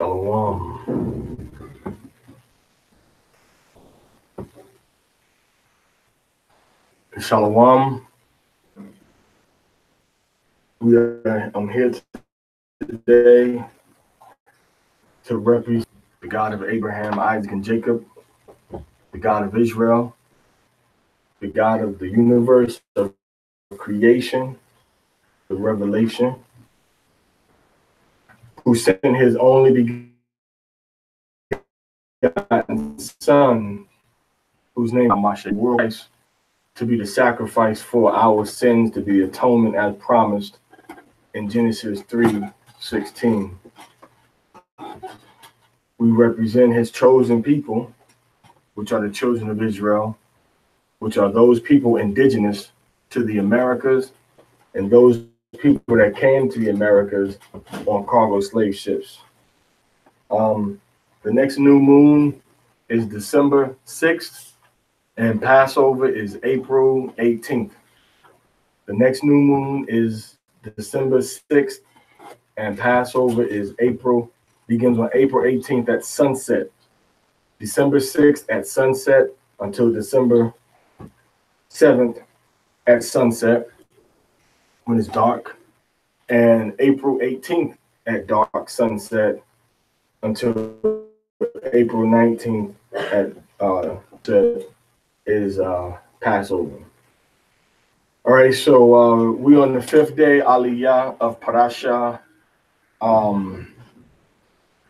Shalom. Shalom. I'm here today to represent the God of Abraham, Isaac, and Jacob, the God of Israel, the God of the universe, of creation, the revelation, who sent his only begotten Son, whose name is Mashiach, to be the sacrifice for our sins, to be the atonement as promised in Genesis 3:16. We represent his chosen people, which are the children of Israel, which are those people indigenous to the Americas, and those people that came to the Americas on cargo slave ships. The next new moon is December 6th, and Passover is April 18th. The next new moon is December 6th, and Passover begins on April 18th at sunset. December 6th at sunset until December 7th at sunset when it's dark, and April 18th at dark sunset until April 19th at is Passover. All right, so we on the 5th day, Aliyah of Parashah,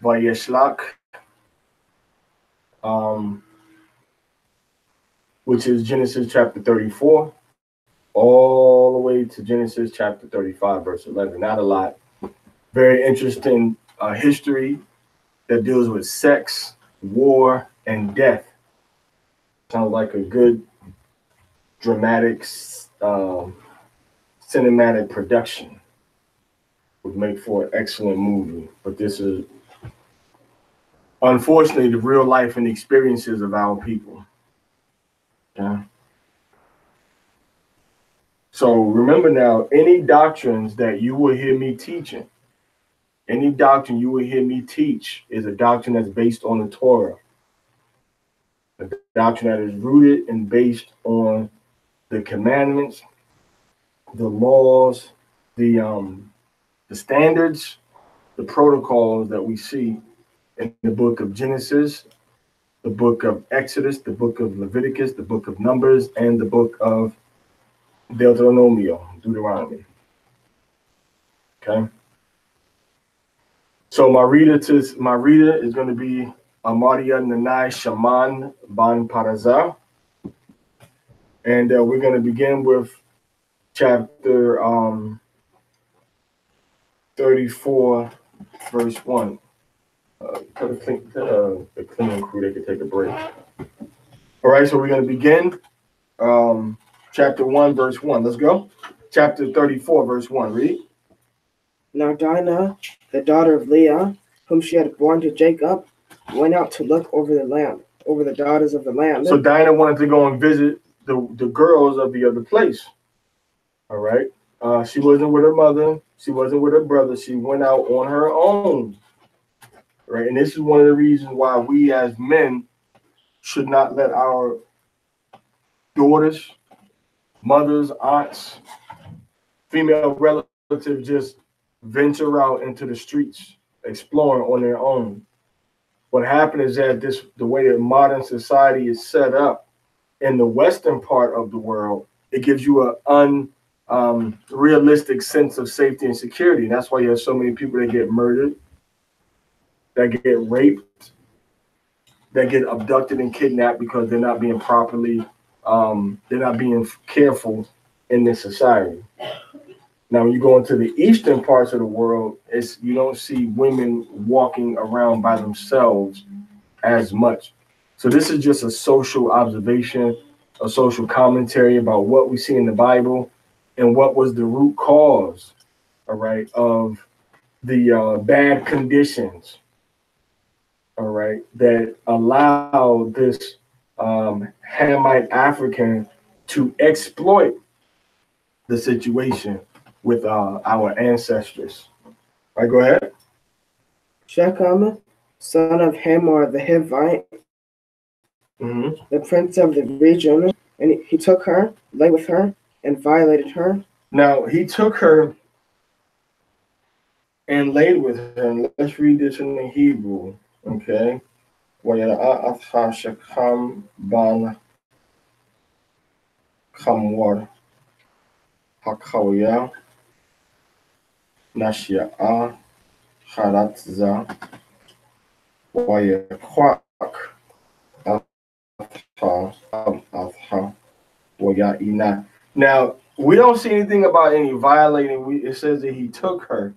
Vayishlach, which is Genesis chapter 34, all the way to Genesis chapter 35, verse 11. Not a lot. Very interesting history that deals with sex, war, and death. Sounds like a good dramatic cinematic production. Would make for an excellent movie. But this is unfortunately the real life and experiences of our people. Okay. So remember now, any doctrines that you will hear me teaching, any doctrine you will hear me teach is a doctrine that's based on the Torah. A doctrine that is rooted and based on the commandments, the laws, the standards, the protocols that we see in the book of Genesis, the book of Exodus, the book of Leviticus, the book of Numbers, and the book of Deuteronomy. Okay. So my reader is going to be Amaria Nanai Shaman Ban Parazah. And we're going to begin with chapter 34, verse 1. The cleaning crew, they could take a break. All right, so we're going to begin chapter 1, verse 1. Let's go. Chapter 34, verse 1. Read. Now Dinah, the daughter of Leah, whom she had born to Jacob, went out to look over the land, over the daughters of the land. So Dinah wanted to go and visit the girls of the other place. All right. She wasn't with her mother. She wasn't with her brother. She went out on her own. Right. And this is one of the reasons why we as men should not let our daughters, mothers, aunts, female relatives just venture out into the streets, exploring on their own. What happened is that the way that modern society is set up in the Western part of the world, it gives you an unrealistic sense of safety and security. And that's why you have so many people that get murdered, that get raped, that get abducted and kidnapped because they're not being properly, they're not being careful in this society. Now, when you go into the eastern parts of the world, you don't see women walking around by themselves as much. So this is just a social observation, a social commentary about what we see in the Bible and what was the root cause, all right, of the bad conditions, all right, that allow this Hamite African to exploit the situation with our ancestors. All right, go ahead. Shechem son of Hamor the Hivite, the prince of the region, and he took her, lay with her, and violated her. Now he took her and laid with her. And let's read this in the Hebrew. Okay. Ban Kamwar Hakawaya Nashia Haratza Wayakwak Now, we don't see anything about any violating. It says that he took her.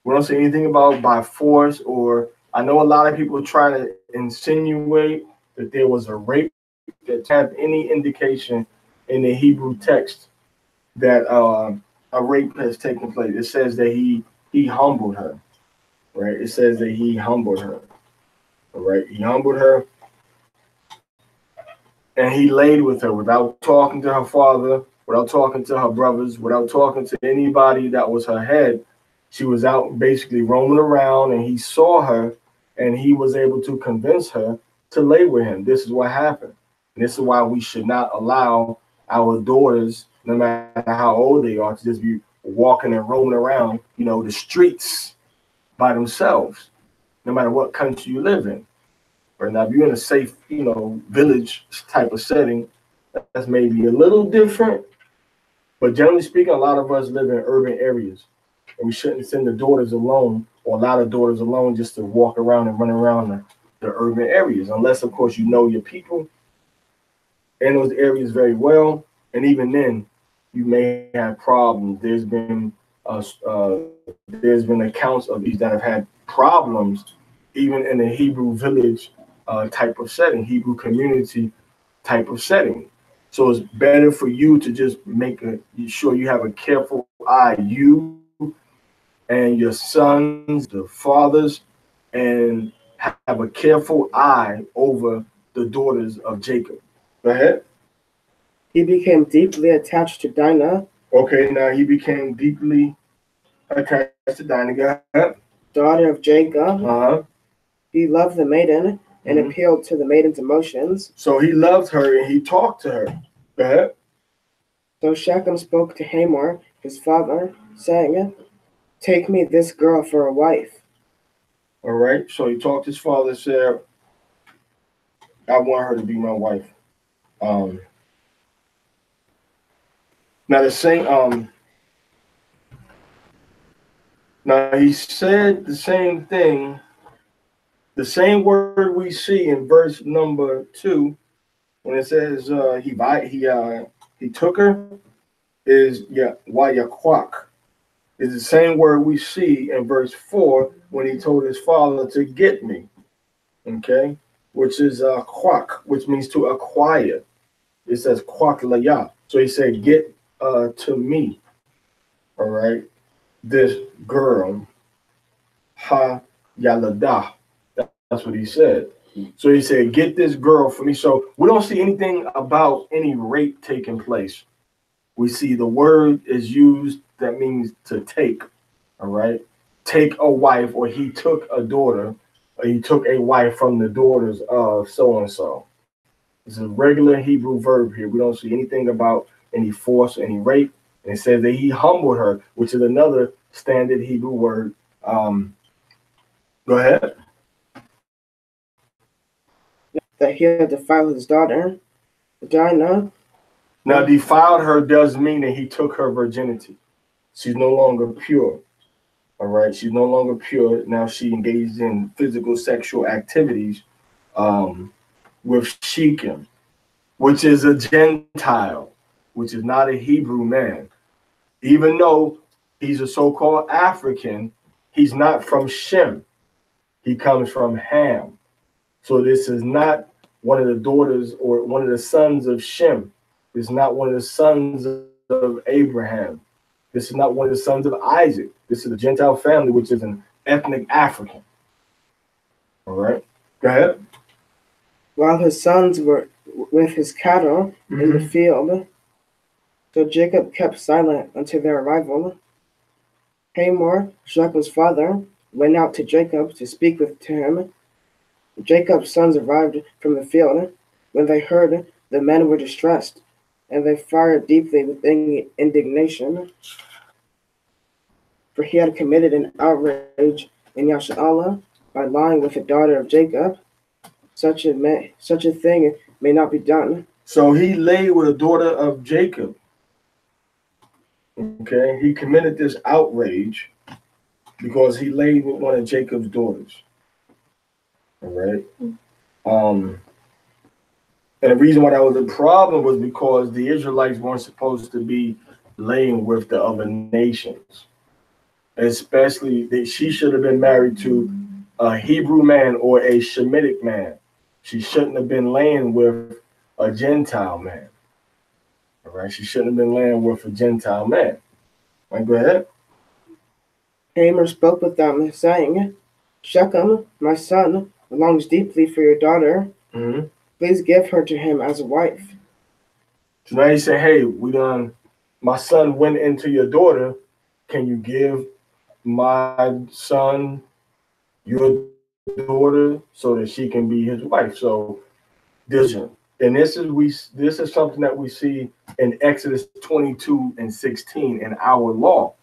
We don't see anything about by force, or I know a lot of people try to insinuate that there was a rape that have any indication in the Hebrew text that a rape has taken place. It says that he humbled her, right? It says that he humbled her, all right? He humbled her, and he laid with her without talking to her father, without talking to her brothers, without talking to anybody that was her head. She was out basically roaming around, and he saw her, and he was able to convince her to lay with him. This is what happened. And this is why we should not allow our daughters, no matter how old they are, to just be walking and roaming around, the streets by themselves, no matter what country you live in. Right now, if you're in a safe, village type of setting, that's maybe a little different. But generally speaking, a lot of us live in urban areas, and we shouldn't send the daughters alone, or allow the daughters alone just to walk around and run around the urban areas, unless, of course, you know your people in those areas very well. And even then, you may have problems. There's been accounts of these that have had problems, even in a Hebrew village type of setting, Hebrew community type of setting. So it's better for you to just make sure you have a careful eye, you and your sons, the fathers, and have a careful eye over the daughters of Jacob. Go ahead. He became deeply attached to Dinah. Okay, now he became deeply attached to Dinah. Go ahead. Daughter of Jacob. Uh-huh. He loved the maiden and appealed to the maiden's emotions. So he loved her and he talked to her. Go ahead. So Shechem spoke to Hamor, his father, saying, "Take me this girl for a wife." All right. So he talked to his father and said, "I want her to be my wife." Now the same now he said the same thing, the same word we see in verse number 2 when it says he took her, is wayakwak. Is the same word we see in verse 4 when he told his father to get me. Okay, which is kwak, which means to acquire. It says kwak laya. So he said, "Get to me." All right, this girl, ha yalada. That's what he said. So he said, "Get this girl for me." So we don't see anything about any rape taking place. We see the word is used that means to take. All right, take a wife, or he took a daughter, or he took a wife from the daughters of so and so. It's a regular Hebrew verb here. We don't see anything about any force, any rape. And it says that he humbled her, which is another standard Hebrew word. Go ahead. That he had defiled his daughter, Dinah. Now, defiled her does mean that he took her virginity. She's no longer pure. All right. She's no longer pure. Now she engaged in physical sexual activities with Shechem, which is a Gentile, which is not a Hebrew man. Even though he's a so-called African, he's not from Shem. He comes from Ham. So this is not one of the daughters or one of the sons of Shem. This is not one of the sons of Abraham. This is not one of the sons of Isaac. This is a Gentile family, which is an ethnic African. All right. Go ahead. While his sons were with his cattle in the field, so Jacob kept silent until their arrival. Hamor, Shechem's father, went out to Jacob to speak to him. Jacob's sons arrived from the field. When they heard, the men were distressed, and they fired deeply with indignation, for he had committed an outrage in Yashar'Allah by lying with the daughter of Jacob. Such a thing may not be done. So he lay with a daughter of Jacob. Okay, he committed this outrage because he laid with one of Jacob's daughters. All right. And the reason why that was a problem was because the Israelites weren't supposed to be laying with the other nations. Especially that she should have been married to a Hebrew man or a Shemitic man. She shouldn't have been laying with a Gentile man. All right, she shouldn't have been laying with a Gentile man. All right, go ahead. Hamor spoke with them, saying, Shechem, my son, longs deeply for your daughter. Mm-hmm. Please give her to him as a wife. So now he said, hey, my son went into your daughter. Can you give my son your daughter so that she can be his wife? So this is something that we see in Exodus 22:16 in our law,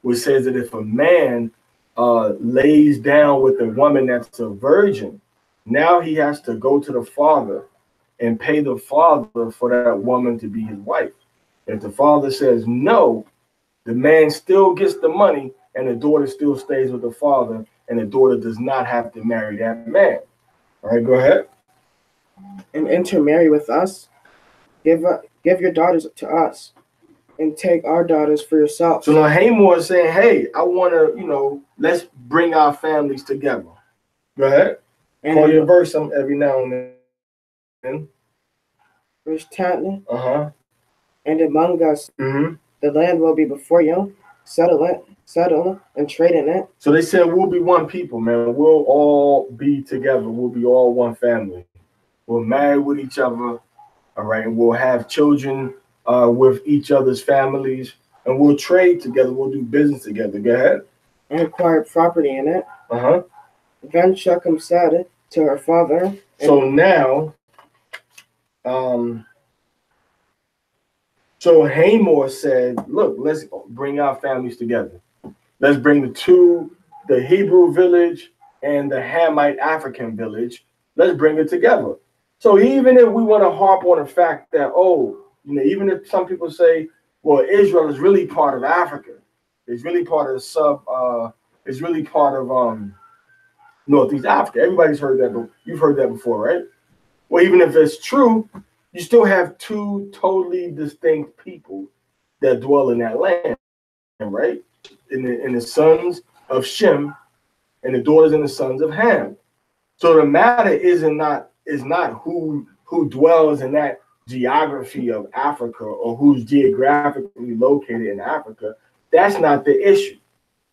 which says that if a man lays down with a woman that's a virgin, now he has to go to the father and pay the father for that woman to be his wife. If the father says no, the man still gets the money and the daughter still stays with the father, and the daughter does not have to marry that man. All right, go ahead. And intermarry with us. Give your daughters to us, and take our daughters for yourself. So now Hamor is saying, hey, I want to, let's bring our families together. Go ahead. And call your verse every now and then. Verse 10. Uh-huh. And among us, the land will be before you. Settle and trade in it. So they said we'll be one people, man. We'll all be together. We'll be all one family. We'll marry with each other. All right. And we'll have children with each other's families. And we'll trade together. We'll do business together. Go ahead. And acquire property in it. Uh-huh. Then Shechem said to her father. So now, so Hamor said, look, let's bring our families together. Let's bring the Hebrew village and the Hamite African village. Let's bring it together. So even if we want to harp on the fact that, even if some people say, well, Israel is really part of Africa. It's really part of it's really part of Northeast Africa. Everybody's heard that, but you've heard that before, right? Well, even if it's true, you still have two totally distinct people that dwell in that land, right? In the sons of Shem and the daughters and the sons of Ham. So the matter is not who dwells in that geography of Africa or who's geographically located in Africa. That's not the issue.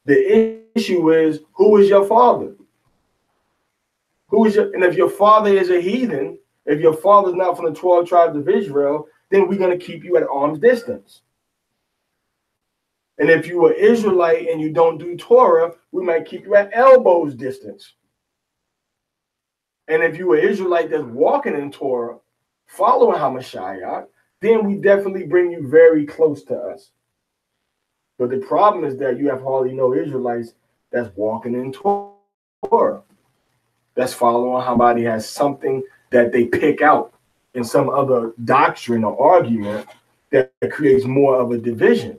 The issue is, who is your father? And if your father is a heathen, if your father's not from the 12 tribes of Israel, then we're going to keep you at arm's distance. And if you are Israelite and you don't do Torah, we might keep you at elbow's distance. And if you are Israelite that's walking in Torah, following Hamashiach, then we definitely bring you very close to us. But the problem is that you have hardly no Israelites that's walking in Torah. That's following somebody has something that they pick out in some other doctrine or argument that creates more of a division.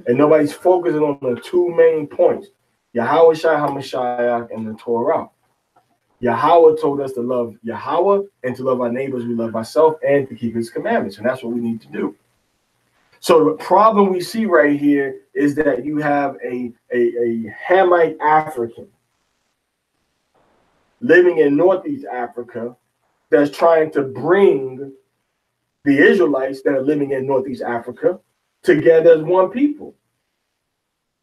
And nobody's focusing on the two main points, Yahweh Shai HaMashiach and the Torah. Yahweh told us to love Yahweh and to love our neighbors, we love ourselves, and to keep his commandments. And that's what we need to do. So the problem we see right here is that you have a Hamite African living in Northeast Africa that's trying to bring the Israelites that are living in Northeast Africa together as one people.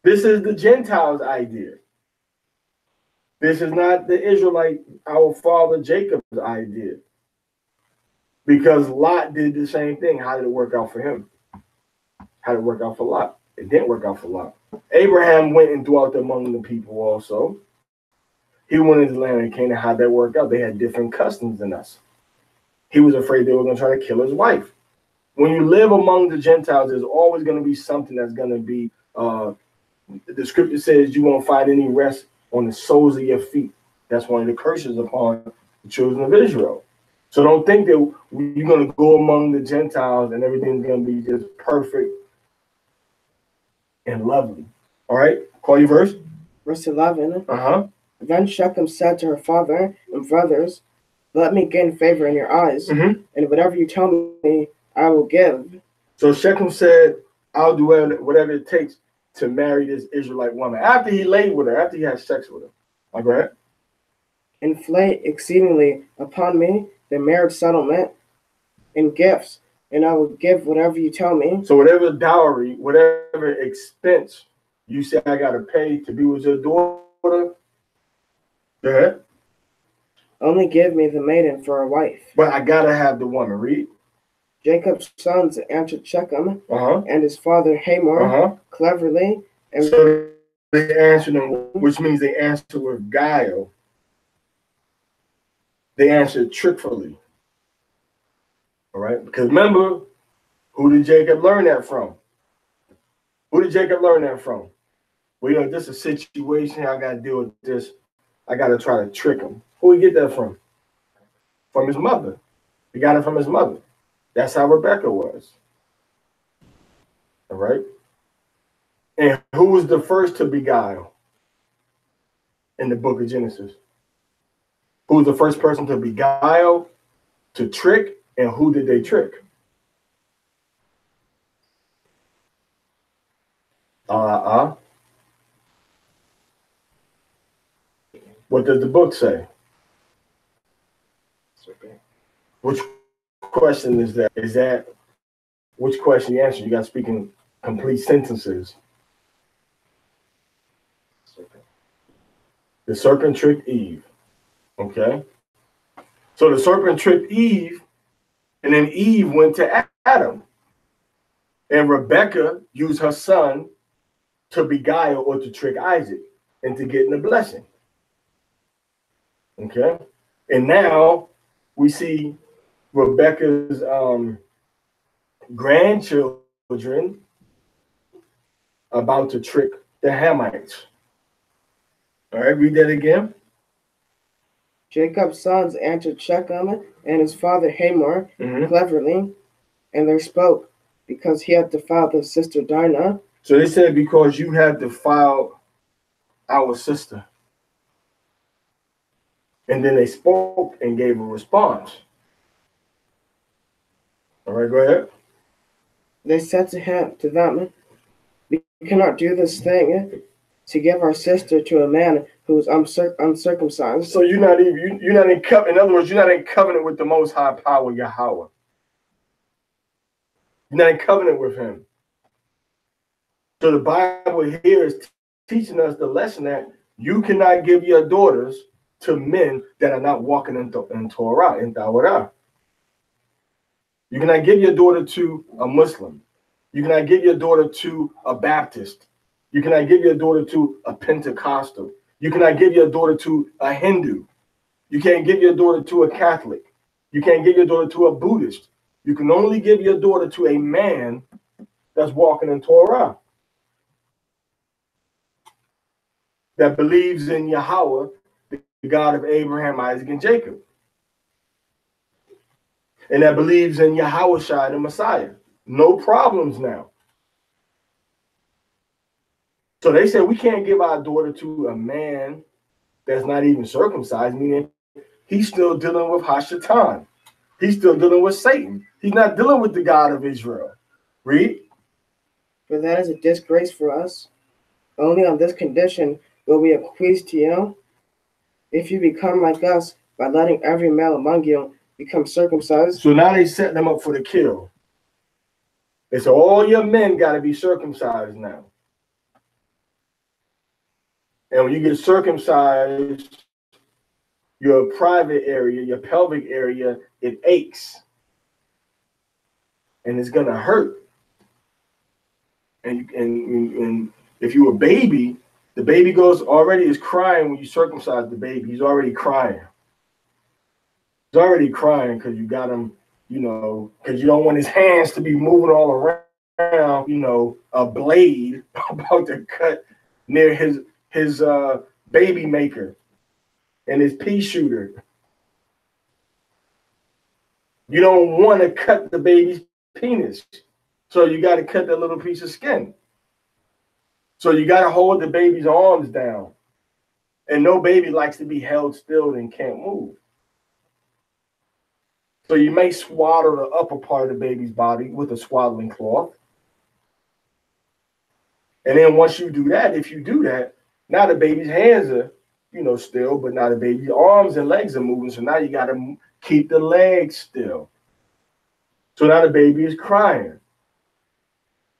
This is the Gentiles' idea. This is not the Israelite, our father Jacob's idea. Because Lot did the same thing. How did it work out for him? How did it work out for Lot? It didn't work out for Lot. Abraham went and dwelt among the people also. He went into the land of Canaan. How'd that work out? They had different customs than us. He was afraid they were going to try to kill his wife. When you live among the Gentiles, there's always going to be something that's going to be, the scripture says you won't find any rest on the soles of your feet. That's one of the curses upon the children of Israel. So don't think that you're going to go among the Gentiles and everything's going to be just perfect and lovely. All right, call your verse. Verse 11. Uh-huh. Then Shechem said to her father and brothers, let me gain favor in your eyes, and whatever you tell me, I will give. So Shechem said, I'll do whatever it takes to marry this Israelite woman. After he laid with her, after he had sex with her. Go ahead. Inflate exceedingly upon me the marriage settlement and gifts, and I will give whatever you tell me. So whatever dowry, whatever expense you say I got to pay to be with your daughter, go ahead. Only give me the maiden for a wife. But I got to have the woman. Read. Jacob's sons answered Shechem and his father Hamor cleverly. And so they answered him, which means they answered with guile. They answered trickfully. All right? Because remember, who did Jacob learn that from? Who did Jacob learn that from? Well, this is a situation. I got to deal with this. I got to try to trick him. Who did he get that from? From his mother. He got it from his mother. That's how Rebecca was. All right? And who was the first to beguile in the book of Genesis? Who was the first person to beguile, to trick, and who did they trick? What does the book say? Which question is that? Is that which question you answer? You got to speak in complete sentences. The serpent tricked Eve. Okay. So the serpent tricked Eve, and then Eve went to Adam. And Rebecca used her son to beguile or to trick Isaac into getting the blessing. Okay. And now we see Rebecca's grandchildren about to trick the Hamites. All right, read that again. Jacob's sons answered Shechem and his father Hamor cleverly, and they spoke because he had defiled his sister Dinah. So they said, because you have defiled our sister. And then they spoke and gave a response. All right, go ahead. They said to them, we cannot do this thing to give our sister to a man who is uncircumcised. So you're not in covenant. In other words, you're not in covenant with the Most High Power, Yahweh. You're not in covenant with Him. So the Bible here is teaching us the lesson that you cannot give your daughters to men that are not walking in Torah, in Torah. You cannot give your daughter to a Muslim. You cannot give your daughter to a Baptist. You cannot give your daughter to a Pentecostal. You cannot give your daughter to a Hindu. You can't give your daughter to a Catholic. You can't give your daughter to a Buddhist. You can only give your daughter to a man that's walking in Torah, that believes in Yahweh, the God of Abraham, Isaac, and Jacob, and that believes in Yahushua, the Messiah. No problems now. So they said we can't give our daughter to a man that's not even circumcised, meaning he's still dealing with Hashatan. He's still dealing with Satan. He's not dealing with the God of Israel. Read. For that is a disgrace for us. Only on this condition will we acquiesce to you, if you become like us by letting every male among you become circumcised. So now they set them up for the kill. They said all your men got to be circumcised now. And when you get circumcised, your private area, your pelvic area, it aches. And it's going to hurt. And If you a baby, the baby is crying when you circumcise the baby. He's already crying. He's already crying because you got him, because you don't want his hands to be moving all around, a blade about to cut near his baby maker and his pea shooter. You don't want to cut the baby's penis. So you got to cut that little piece of skin. So you got to hold the baby's arms down. And no baby likes to be held still and can't move. So you may swaddle the upper part of the baby's body with a swaddling cloth. And then once you do that, if you do that, now the baby's hands are, still, but now the baby's arms and legs are moving. So now you got to keep the legs still. So now the baby is crying.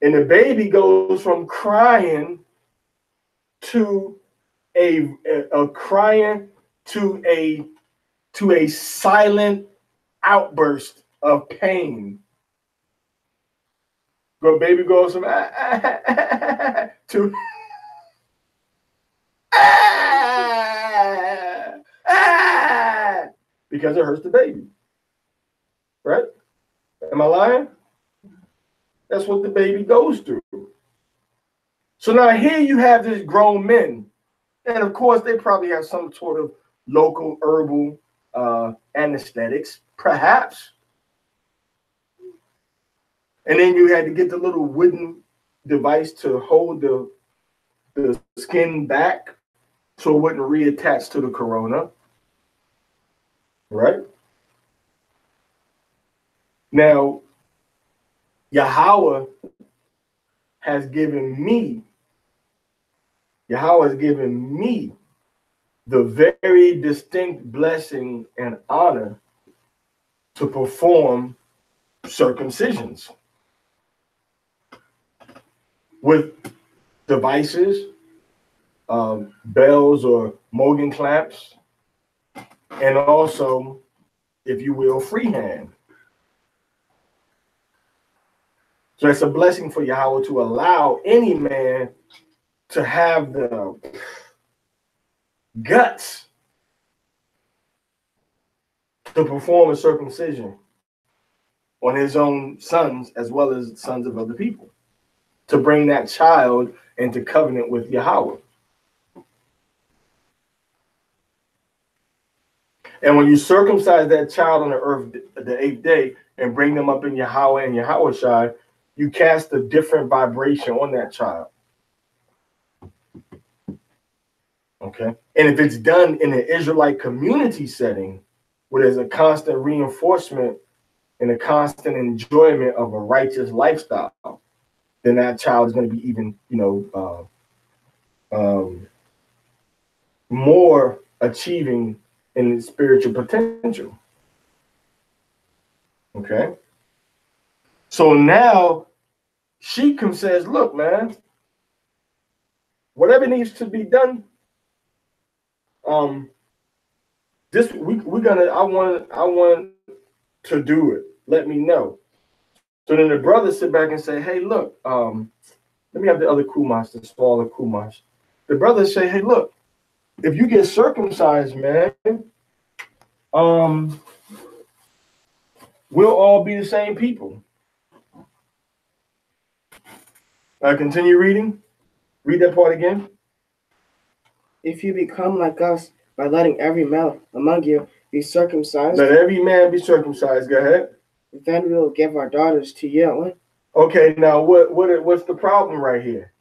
And the baby goes from crying to a crying to a silent outburst of pain. The baby goes from to because it hurts the baby. Right? Am I lying? That's what the baby goes through. So now here you have these grown men. And of course, they probably have some sort of local herbal anesthetics, perhaps. And then you had to get the little wooden device to hold the skin back so it wouldn't reattach to the corona. Right? Now, Yahweh has given me the very distinct blessing and honor to perform circumcisions with devices, bells or Mogan clamps, and also, if you will, freehand. So it's a blessing for Yahweh to allow any man to have the guts to perform a circumcision on his own sons as well as sons of other people, to bring that child into covenant with Yahweh. And when you circumcise that child on the earth the 8th day and bring them up in Yahweh and Yahweh Shai, you cast a different vibration on that child. Okay. And if it's done in an Israelite community setting, where there's a constant reinforcement and a constant enjoyment of a righteous lifestyle, then that child is going to be even, more achieving in its spiritual potential. Okay. So now Shechem says, look, man, whatever needs to be done, I want to do it. Let me know. So then the brothers sit back and say, hey, look, let me have the other kumash, the smaller kumash. The brothers say, hey, look, if you get circumcised, man, we'll all be the same people. Continue reading. Read that part again. If you become like us by letting every male among you be circumcised, let every man be circumcised. Go ahead. Then we will give our daughters to you. Okay, now what's the problem right here?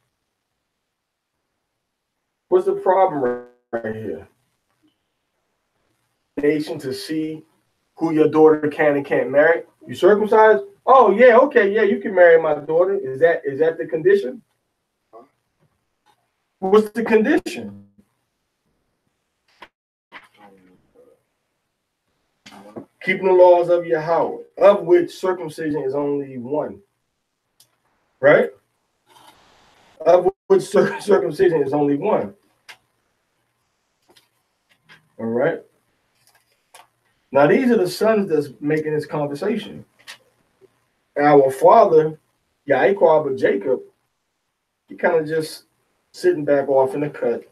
What's the problem right here? Nation to see who your daughter can and can't marry. You circumcised? Oh yeah, okay, yeah, you can marry my daughter. Is that the condition? What's the condition? Keeping the laws of Yahweh, of which circumcision is only one. Right? Of which circumcision is only one. All right? Now, these are the sons that's making this conversation. Our father, Yaakov or Jacob, he kind of just sitting back off in the cut,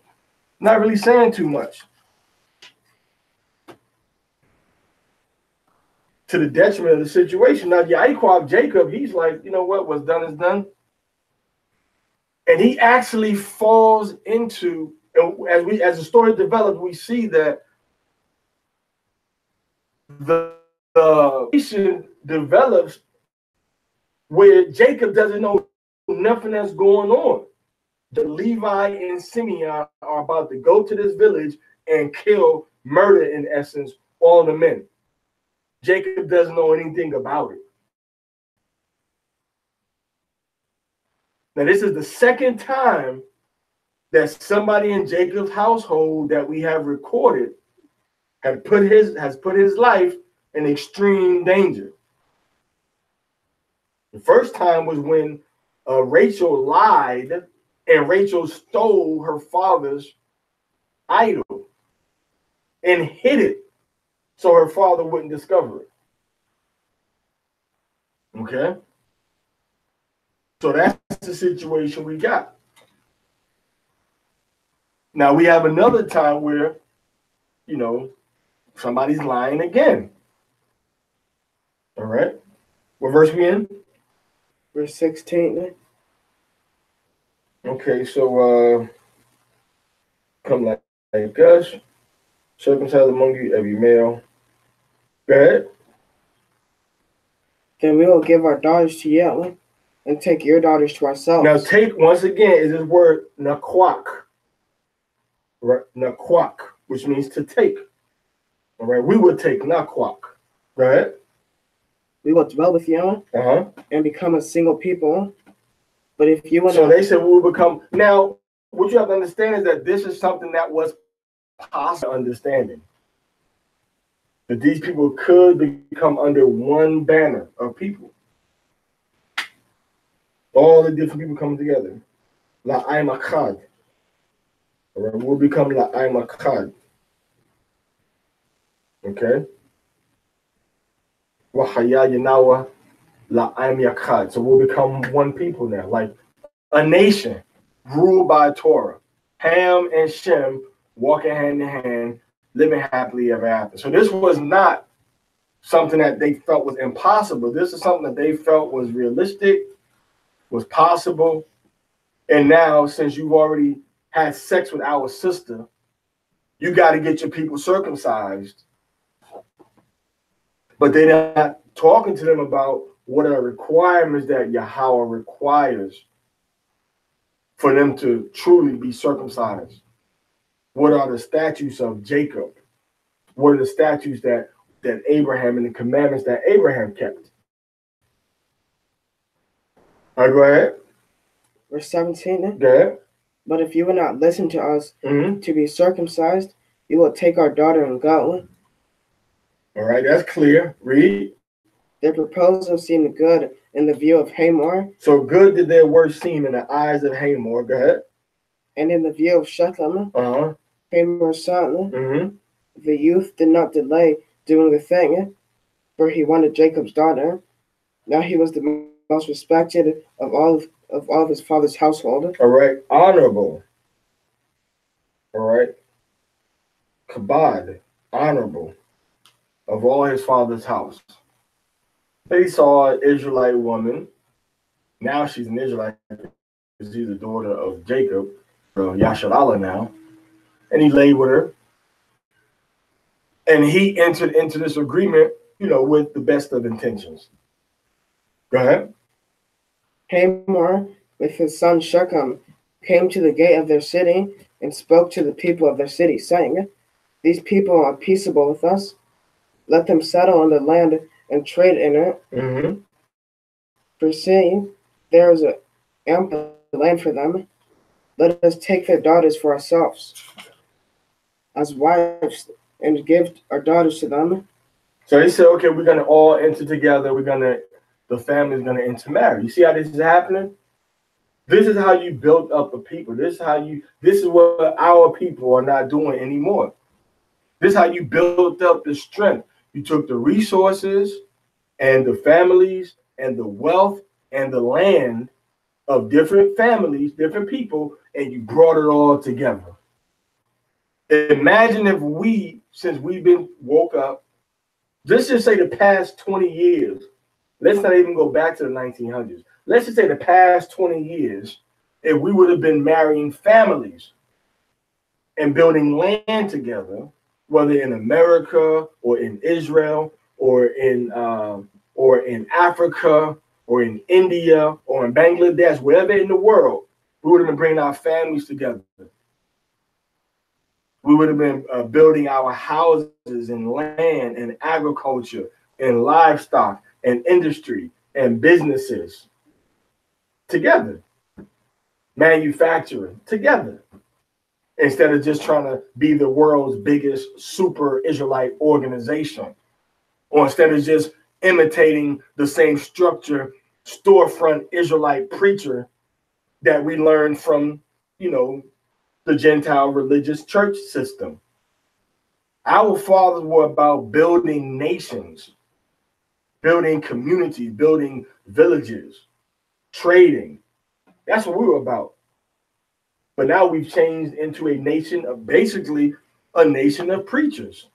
not really saying too much. To the detriment of the situation. Now, Yaakov, Jacob, he's like, you know what? What's done is done. And he actually falls into, as the story develops, we see that the nation develops where Jacob doesn't know nothing that's going on. The Levi and Simeon are about to go to this village and kill, murder, in essence, all the men. Jacob doesn't know anything about it. Now, this is the second time that somebody in Jacob's household that we have recorded has put his life in extreme danger. The first time was when Rachel lied and Rachel stole her father's idol and hid it so her father wouldn't discover it. Okay? So that's the situation we got. Now we have another time where, you know, somebody's lying again. All right? What verse we in? Verse 16. Okay, so come like us, circumcised among you every male. Go ahead. Then we will give our daughters to you and take your daughters to ourselves. Now take, once again, is this word nakwak. Right? Nakwak, which means to take. All right, we would take nakwak. Go ahead. We will dwell with you and become a single people. But if you want So they said we will become. Now, what you have to understand is that this is something that was possible understanding. That these people could become under one banner of people. All the different people coming together. La'ayim achad. All right, we'll become la'ayim achad. Okay? Wahaya yanawa la'ayim yakad. So we'll become one people now, like a nation ruled by Torah. Ham and Shem walking hand in hand, living happily ever after. So this was not something that they felt was impossible. This is something that they felt was realistic, was possible. And now, since you've already had sex with our sister, you got to get your people circumcised. But they're not talking to them about what are the requirements that Yahweh requires for them to truly be circumcised. What are the statutes of Jacob? What are the statutes that Abraham and the commandments that Abraham kept? All right, go ahead. Verse 17. Go ahead. But if you will not listen to us to be circumcised, you will take our daughter and go. All right, that's clear. Read. Their proposal seemed good in the view of Hamor. So good did their words seem in the eyes of Hamor. Go ahead. And in the view of Shechem, Hamor's son, the youth did not delay doing the thing, for he wanted Jacob's daughter. Now he was the most respected of all of his father's household. All right, honorable. All right, kabod, honorable of all his father's house. They saw an Israelite woman. Now she's an Israelite. She's the daughter of Jacob, Yasharallah now. And he lay with her. And he entered into this agreement, with the best of intentions. Go ahead. Hamor, with his son Shechem, came to the gate of their city and spoke to the people of their city, saying, "These people are peaceable with us. Let them settle on the land and trade in it. For see, there is ample land for them. Let us take their daughters for ourselves as wives and give our daughters to them." So he said, okay, we're going to all enter together. The family's going to intermarry. You see how this is happening? This is how you build up a people. This is what our people are not doing anymore. This is how you build up the strength. You took the resources and the families and the wealth and the land of different families, different people, and you brought it all together. Imagine if we, since we've been woke up, let's just say the past 20 years, let's not even go back to the 1900s. Let's just say the past 20 years, if we would have been marrying families and building land together, whether in America or in Israel or in Africa or in India or in Bangladesh, wherever in the world, we would have been bringing our families together. We would have been building our houses and land and agriculture and livestock and industry and businesses together, manufacturing together, instead of just trying to be the world's biggest super Israelite organization, or instead of just imitating the same structure, storefront Israelite preacher that we learned from, the Gentile religious church system. Our fathers were about building nations, building communities, building villages, trading. That's what we were about. But now we've changed into a nation of basically a nation of preachers.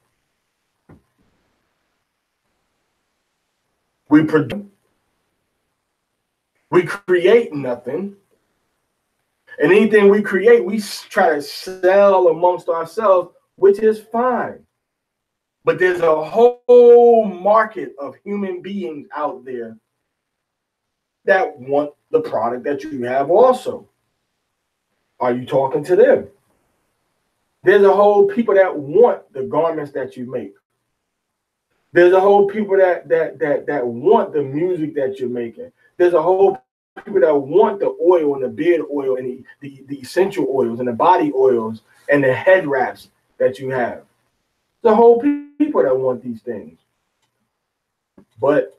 We create nothing. And anything we create, we try to sell amongst ourselves, which is fine. But there's a whole market of human beings out there that want the product that you have also. Are you talking to them? There's a whole people that want the garments that you make. There's a whole people that want the music that you're making. There's a whole people that want the oil and the beard oil and the essential oils and the body oils and the head wraps that you have. The whole people that want these things. But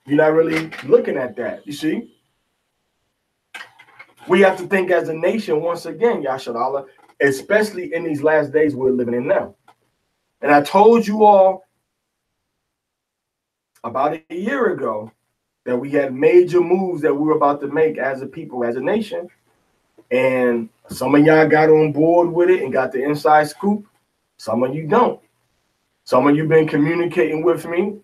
you're not really looking at that, you see? We have to think as a nation once again, Yasharallah, especially in these last days we're living in now. And I told you all about a year ago that we had major moves that we were about to make as a people, as a nation. And some of y'all got on board with it and got the inside scoop. Some of you don't. Some of you been communicating with me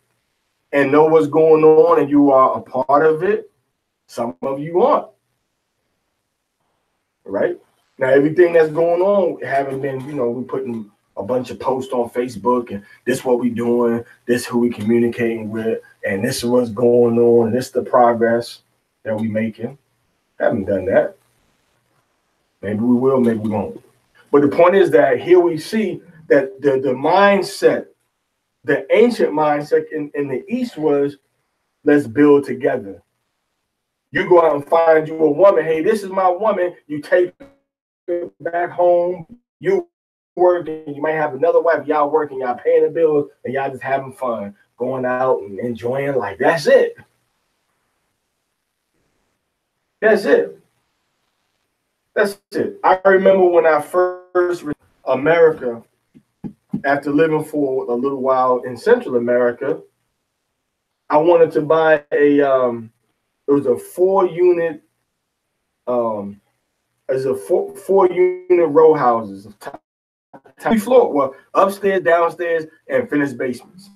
and know what's going on and you are a part of it. Some of you aren't. Right? Now, everything that's going on haven't been, we putting a bunch of posts on Facebook and this what we doing, this who we communicating with, and this is what's going on, and this is the progress that we making. Haven't done that. Maybe we will, maybe we won't. But the point is that here we see that the mindset, the ancient mindset in the East was, let's build together. You go out and find you a woman. Hey, this is my woman. You take her back home. You working. You might have another wife. Y'all working. Y'all paying the bills, and y'all just having fun, going out and enjoying life. That's it. That's it. That's it. I remember when I first America, after living for a little while in Central America, I wanted to buy a it was a 4-unit four-unit row houses, 3 floor, well, upstairs, downstairs, and finished basements.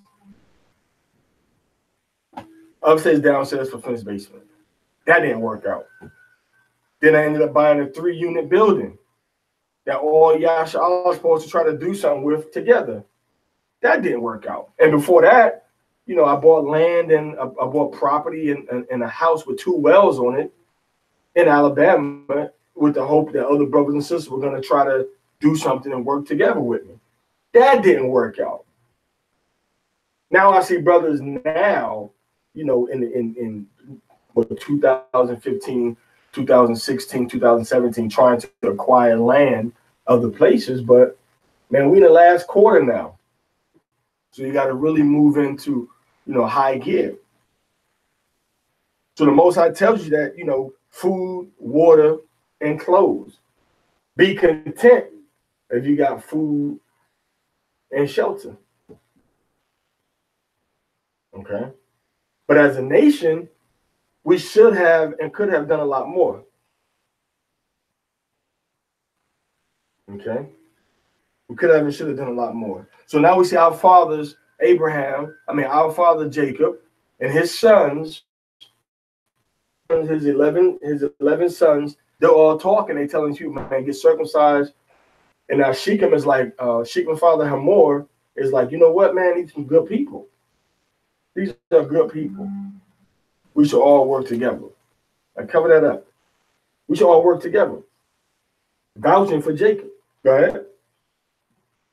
Upstairs, downstairs for finished basement. That didn't work out. Then I ended up buying a 3-unit building that all y'all are supposed to try to do something with together. That didn't work out. And before that, I bought land and I bought property in a house with 2 wells on it in Alabama with the hope that other brothers and sisters were going to try to do something and work together with me. That didn't work out. Now I see brothers now, in 2015, 2016, 2017, trying to acquire land other places. But, man, we in the last quarter now. So you got to really move into, high gear. So the Most High tells you that, food, water, and clothes. Be content if you got food and shelter. Okay? But as a nation, we should have and could have done a lot more. Okay? We could have and should have done a lot more. So now we see our fathers, our father Jacob, and his sons, his 11 sons, they're all talking. They're telling you, man, get circumcised. And now Shechem is like, Shechem father Hamor is like, you know what, man, these are good people. These are good people. We should all work together. I cover that up. We should all work together. Vouching for Jacob. Go ahead.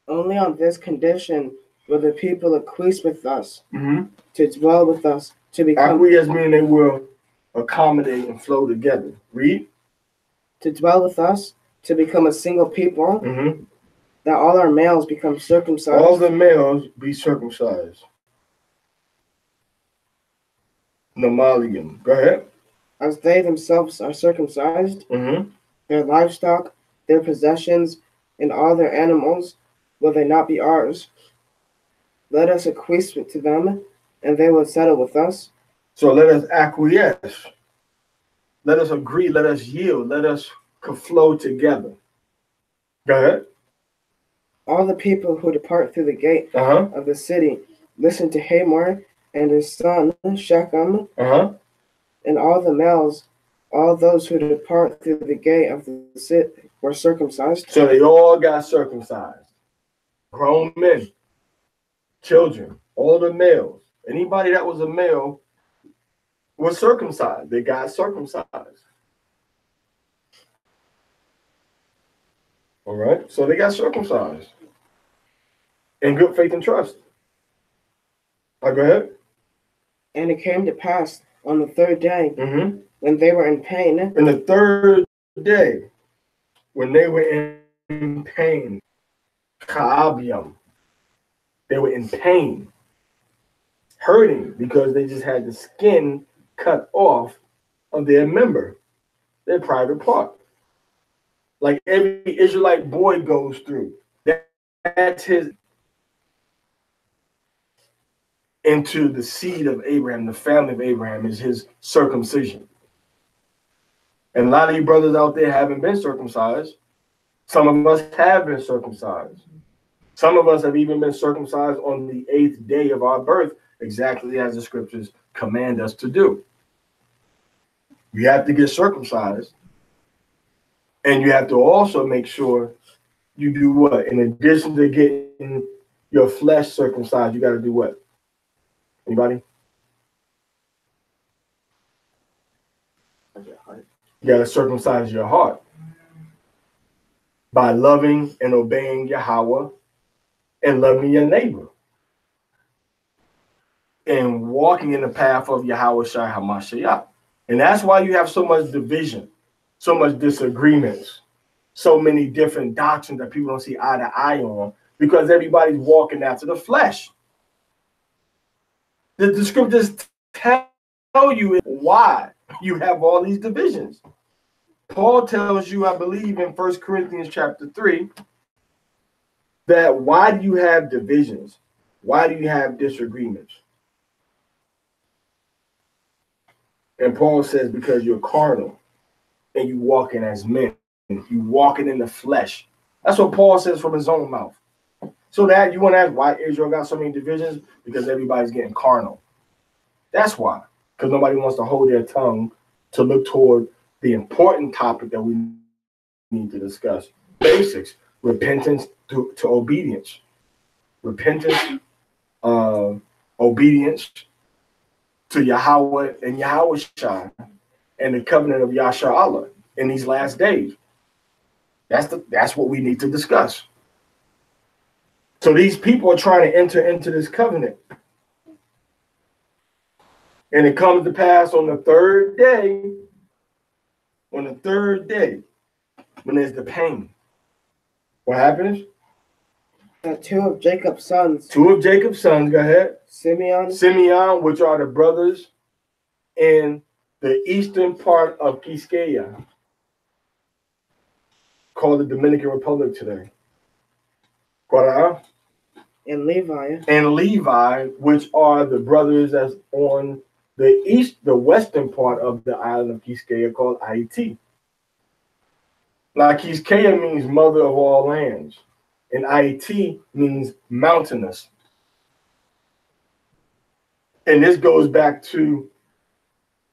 Only on this condition will the people acquiesce with us, to dwell with us, to become. Acquiesce meaning they will accommodate and flow together. Read. To dwell with us, to become a single people, that all our males become circumcised. All the males be circumcised. Nomalium. Go ahead. As they themselves are circumcised, their livestock, their possessions, and all their animals, will they not be ours? Let us acquiesce to them, and they will settle with us. So let us acquiesce. Let us agree. Let us yield. Let us flow together. Go ahead. All the people who depart through the gate of the city listen to Hamor and his son Shechem, and all the males, all those who depart through the gate of the city were circumcised. So they all got circumcised. Grown men, children, all the males. Anybody that was a male was circumcised. They got circumcised. All right. So they got circumcised. In good faith and trust. Go ahead. And it came to pass on the third day, when they were in pain. In the third day, when they were in pain, Ka'abium, they were in pain, hurting because they just had the skin cut off of their member, their private part. Like every Israelite boy goes through. That's his into the seed of Abraham, the family of Abraham is his circumcision. And a lot of you brothers out there haven't been circumcised. Some of us have been circumcised. Some of us have even been circumcised on the 8th day of our birth, exactly as the scriptures command us to do. You have to get circumcised. And you have to also make sure you do what? In addition to getting your flesh circumcised, you got to do what? Anybody? You got to circumcise your heart by loving and obeying Yahweh and loving your neighbor and walking in the path of Yahweh Shai HaMashiach. And that's why you have so much division, so much disagreements, so many different doctrines that people don't see eye to eye on, because everybody's walking after the flesh. The scriptures tell you why you have all these divisions. Paul tells you, I believe, in 1 Corinthians chapter 3, that why do you have divisions? Why do you have disagreements? And Paul says, because you're carnal and you walking as men. You walking in the flesh. That's what Paul says from his own mouth. So that you want to ask why Israel got so many divisions? Because everybody's getting carnal. That's why. Because nobody wants to hold their tongue to look toward the important topic that we need to discuss. Basics. Repentance to obedience. Repentance, obedience to Yahweh and Yahweh Shai and the covenant of Yashar Allah in these last days. That's what we need to discuss. So these people are trying to enter into this covenant. And it comes to pass on the third day, when there's the pain. What happens? Two of Jacob's sons. Go ahead. Simeon, which are the brothers in the eastern part of Quisqueya, called the Dominican Republic today. And Levi, which are the brothers that's on the western part of the island of Quisqueya called Haiti. Now, Quisqueya means mother of all lands, and Haiti means mountainous. And this goes back to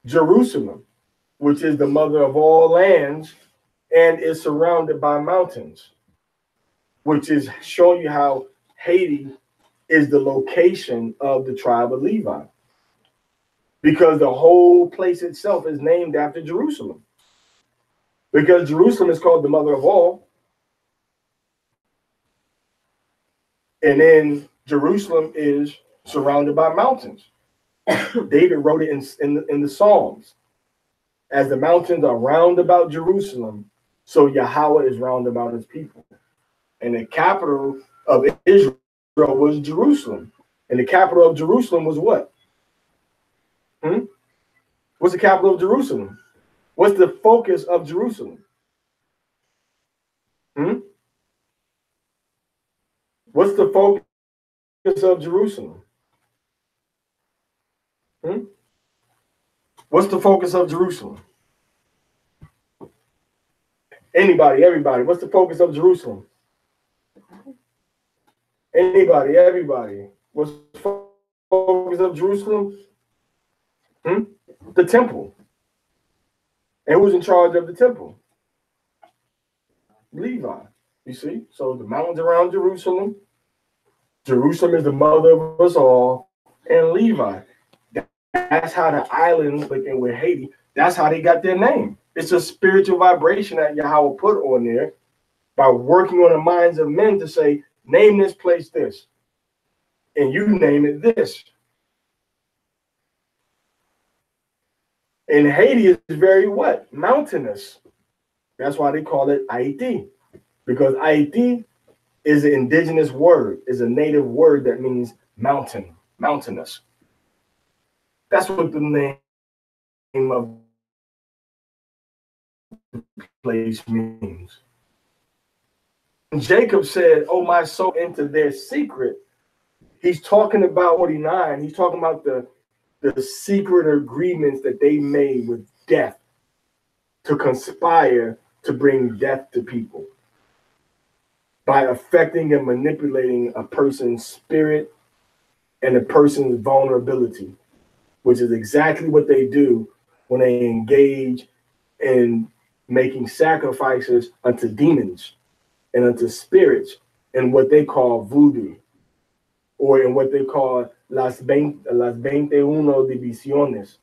Jerusalem, which is the mother of all lands and is surrounded by mountains, which is showing you how Haiti is the location of the tribe of Levi, because the whole place itself is named after Jerusalem, because Jerusalem is called the mother of all. And then Jerusalem is surrounded by mountains. David wrote it in the Psalms. As the mountains are round about Jerusalem, so Yahweh is round about his people. And the capital of Israel was Jerusalem. And the capital of Jerusalem was what? What's the capital of Jerusalem? What's the focus of Jerusalem? What's the focus of Jerusalem? What's the focus of Jerusalem? Anybody, everybody, what's the focus of Jerusalem? Anybody, everybody, what's the focus of Jerusalem? The temple. And who's in charge of the temple? Levi. You see? So the mountains around Jerusalem. Jerusalem is the mother of us all. And Levi. That's how the islands, like with Haiti, that's how they got their name. It's a spiritual vibration that Yahweh put on there by working on the minds of men to say, name this place this. And you name it this. And Haiti is very what? Mountainous. That's why they call it Haiti. Because Haiti is an indigenous word, is a native word that means mountain, mountainous. That's what the name of the place means. And Jacob said, oh, my soul, into their secret. He's talking about 49. He's talking about the secret agreements that they made with death to conspire to bring death to people by affecting and manipulating a person's spirit and a person's vulnerability, which is exactly what they do when they engage in making sacrifices unto demons and unto spirits in what they call voodoo, or in what they call las 21 divisiones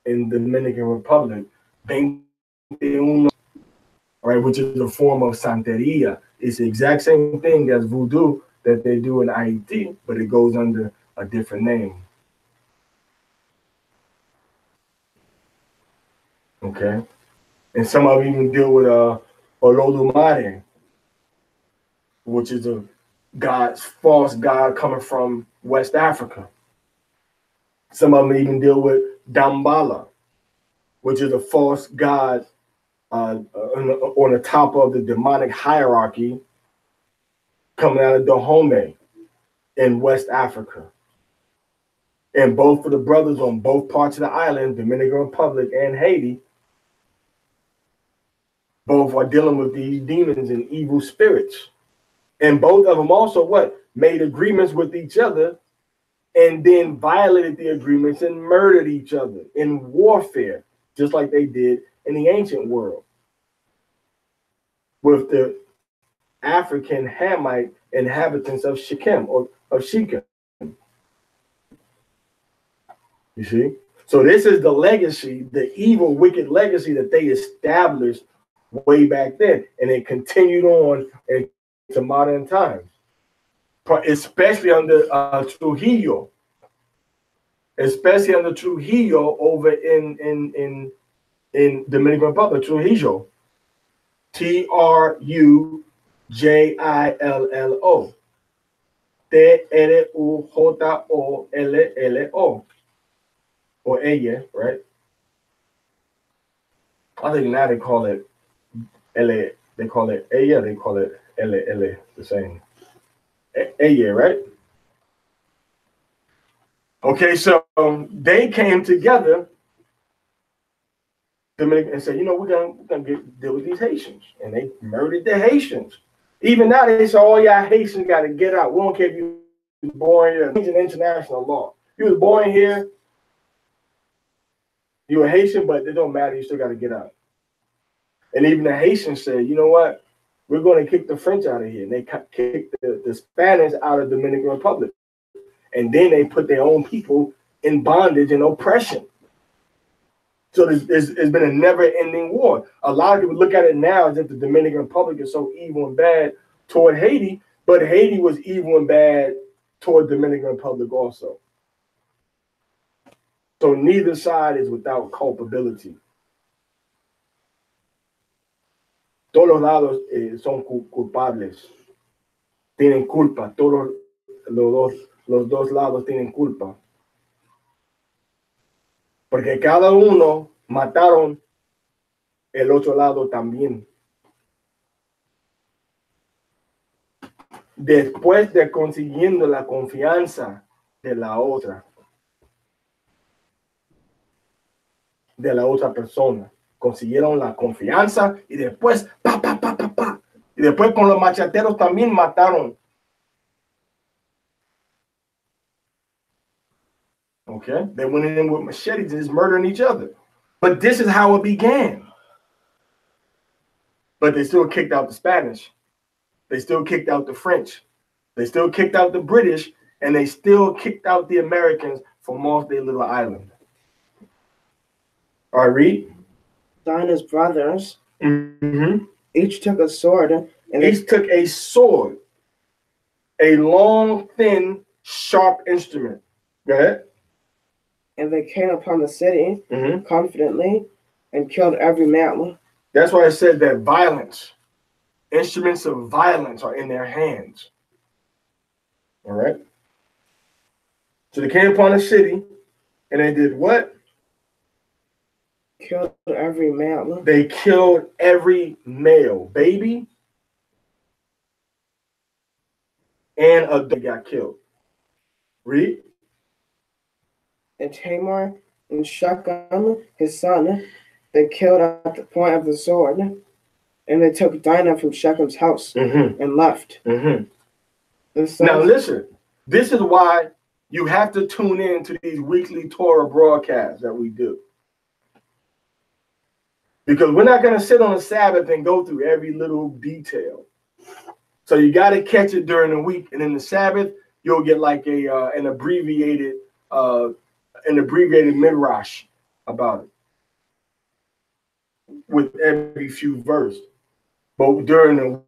in the Dominican Republic, 21, right, which is a form of Santeria. It's the exact same thing as voodoo that they do in Haiti, but it goes under a different name. Okay? And some of them even deal with Olodumare, which is a false god coming from West Africa. Some of them even deal with Dambala, which is a false god on the top of the demonic hierarchy coming out of Dahomey in West Africa. And both of the brothers on both parts of the island, Dominican Republic and Haiti, both are dealing with these demons and evil spirits. And both of them also made agreements with each other and then violated the agreements and murdered each other in warfare, just like they did in the ancient world with the African Hamite inhabitants of Shechem or of Shechem. You see? So this is the legacy, the evil, wicked legacy that they established way back then, and it continued on into modern times, especially under Trujillo, over in Dominican Republic, Trujillo, Trujillo, Trujollollo, or ella, right? I think now they call it ella. They call it ella. They call it ella. The same. Ella, right? Okay, so they came together and said, you know, we're gonna deal with these Haitians, and they murdered the Haitians. Even now, they say, oh yeah, Haitians got to get out. We don't care if you was born here. It's an international law. You was born here, you were Haitian, but it don't matter. You still got to get out. And even the Haitians said, you know what? We're going to kick the French out of here. And they kicked the Spanish out of the Dominican Republic. And then they put their own people in bondage and oppression. So it's been a never-ending war. A lot of people look at it now as if the Dominican Republic is so evil and bad toward Haiti, but Haiti was evil and bad toward the Dominican Republic also. So neither side is without culpability. Todos los lados son culpables. Tienen culpa. Todos los dos lados tienen culpa. Porque cada uno mataron el otro lado también. Después de consiguiendo la confianza de la otra persona. Consiguieron la confianza y después, y después con los macheteros también mataron. Okay, they went in with machetes and just murdering each other. But this is how it began. But they still kicked out the Spanish. They still kicked out the French. They still kicked out the British, and they still kicked out the Americans from off their little island. All right, read. Dinah's brothers each took a sword. And each took a sword, a long, thin, sharp instrument. Go ahead. And they came upon the city confidently and killed every man. That's why I said that violence, instruments of violence are in their hands. All right. So they came upon the city and they did what? Killed every male. They killed every male, baby, and a dog got killed. Read. And Tamar and Shechem, his son, they killed at the point of the sword, and they took Dinah from Shechem's house and left. Now listen, this is why you have to tune in to these weekly Torah broadcasts that we do. Because we're not going to sit on a Sabbath and go through every little detail. So you got to catch it during the week, and in the Sabbath, you'll get like an abbreviated midrash about it with every few verses. But during the week,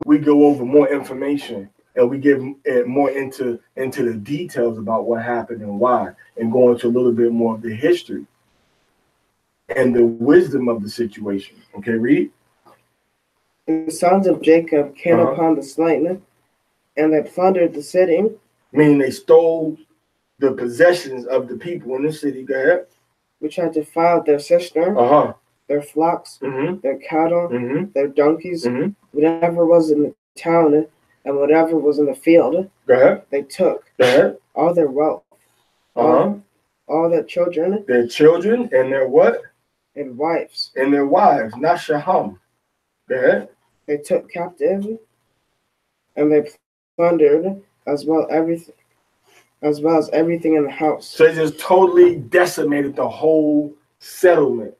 we go over more information and we give more into the details about what happened and why, and go into a little bit more of the history and the wisdom of the situation. Okay, read. The sons of Jacob came upon the slain, and they plundered the city. Meaning they stole the possessions of the people in the city. Go ahead. Which had defiled their sister, their flocks, their cattle, their donkeys, whatever was in the town, and whatever was in the field. Go ahead. They took all their wealth, all their children. Their children and their what? And wives. And their wives, not Shaham. Go ahead. They took captive, and they plundered as well as everything in the house. So they just totally decimated the whole settlement.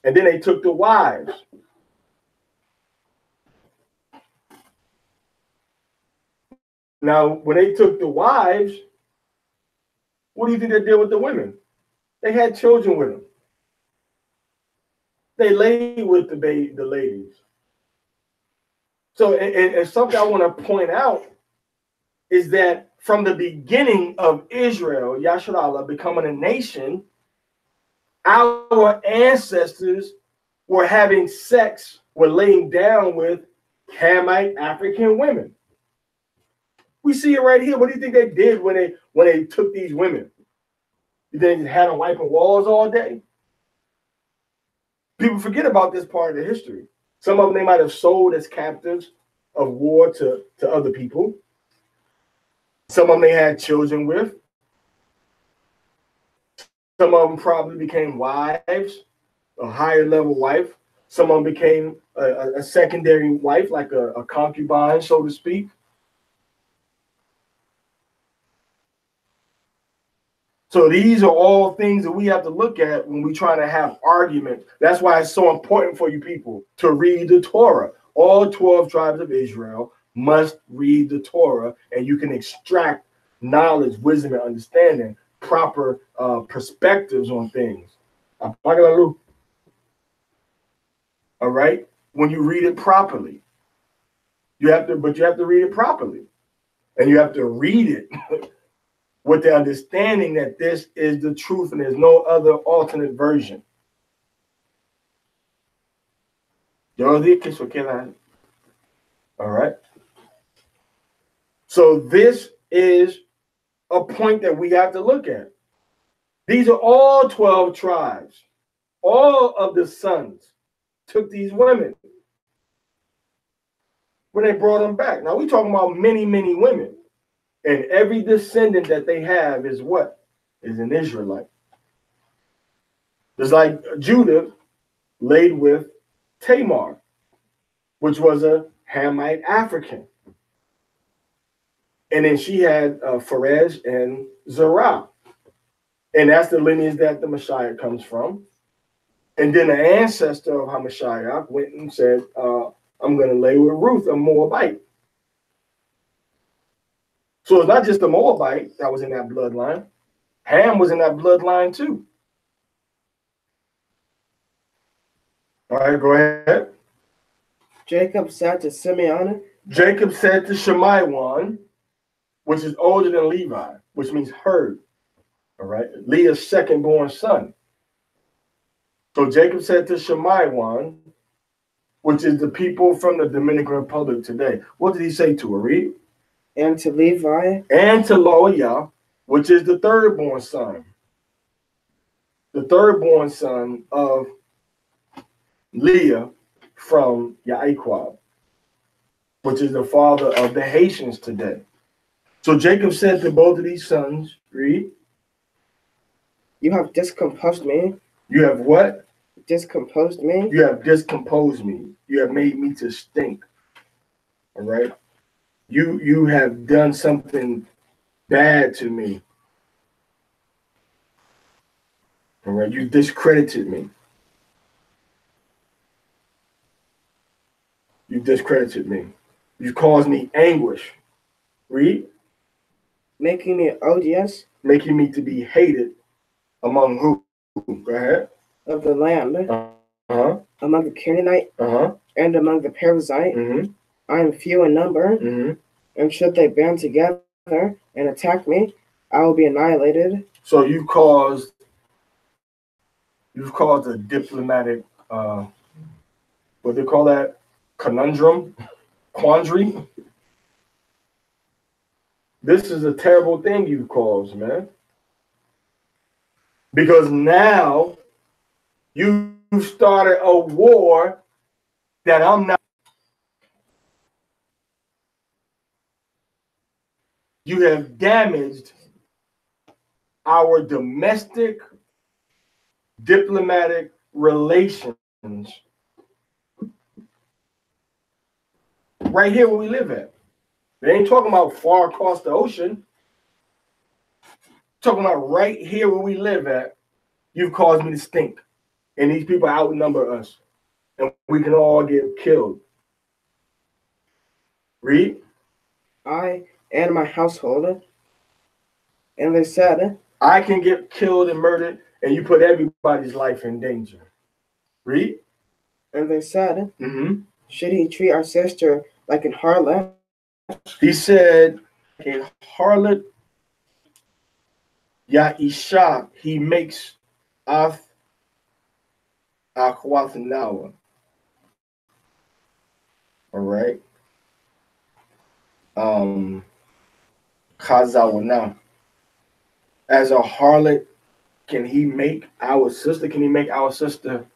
And then they took the wives. Now, when they took the wives, what do you think they did with the women? They had children with them. They laid with the ladies. So, and something I want to point out is that from the beginning of Israel, Yasharallah, becoming a nation, our ancestors were having sex, were laying down with Hamite African women. We see it right here. What do you think they did when they took these women? You think they had them wiping walls all day? People forget about this part of the history. Some of them they might have sold as captives of war to other people. Some of them they had children with. Some of them probably became wives, a higher level wife. Some of them became a secondary wife, like a concubine, so to speak. So these are all things that we have to look at when we try to have arguments. That's why it's so important for you people to read the Torah. All 12 tribes of Israel must read the Torah, and you can extract knowledge, wisdom, and understanding, proper perspectives on things. All right? When you read it properly. You have to read it properly. And you have to read it with the understanding that this is the truth and there's no other alternate version. All right. So this is a point that we have to look at. These are all 12 tribes. All of the sons took these women when they brought them back. Now we're talking about many, many women. And every descendant that they have is what? Is an Israelite. It's like Judah laid with Tamar, which was a Hamite African. And then she had Pharez and Zerah. And that's the lineage that the Messiah comes from. And then the ancestor of Hamashiach went and said, I'm going to lay with Ruth, a Moabite. So it's not just the Moabite that was in that bloodline. Ham was in that bloodline too. All right, go ahead. Jacob said to Simeon. Jacob said to Shemaiwan, which is older than Levi, which means herd. All right, Leah's second-born son. So Jacob said to Shemaiwan, which is the people from the Dominican Republic today. What did he say to her? Read. And to Levi. And to Loiah, which is the third-born son. The third-born son of Leah from Yaquab, which is the father of the Haitians today. So Jacob said to both of these sons, read. You have discomposed me. You have what? Discomposed me. You have discomposed me. You have made me to stink. All right? You have done something bad to me. All right? You discredited me. You discredited me. You caused me anguish. Read. Making me odious. Making me to be hated among who? Go ahead. Of the land. Among the Canaanite. And among the Perizzite. I am few in number. And should they band together and attack me, I will be annihilated. So you've caused a diplomatic, what do they call that? Conundrum? Quandary? This is a terrible thing you've caused, man. Because now you've started a war that I'm not. You have damaged our domestic diplomatic relations right here where we live at. They ain't talking about far across the ocean. Talking about right here where we live at. You've caused me to stink. And these people outnumber us. And we can all get killed. Read. I and my household. And they said, I can get killed and murdered, and you put everybody's life in danger. Read. And they said, should he treat our sister like a harlot? He said, a harlot, Ya'isha, he makes Ath Akwatanawa. All right. Kazawana. As a harlot, can he make our sister? Can he make our sister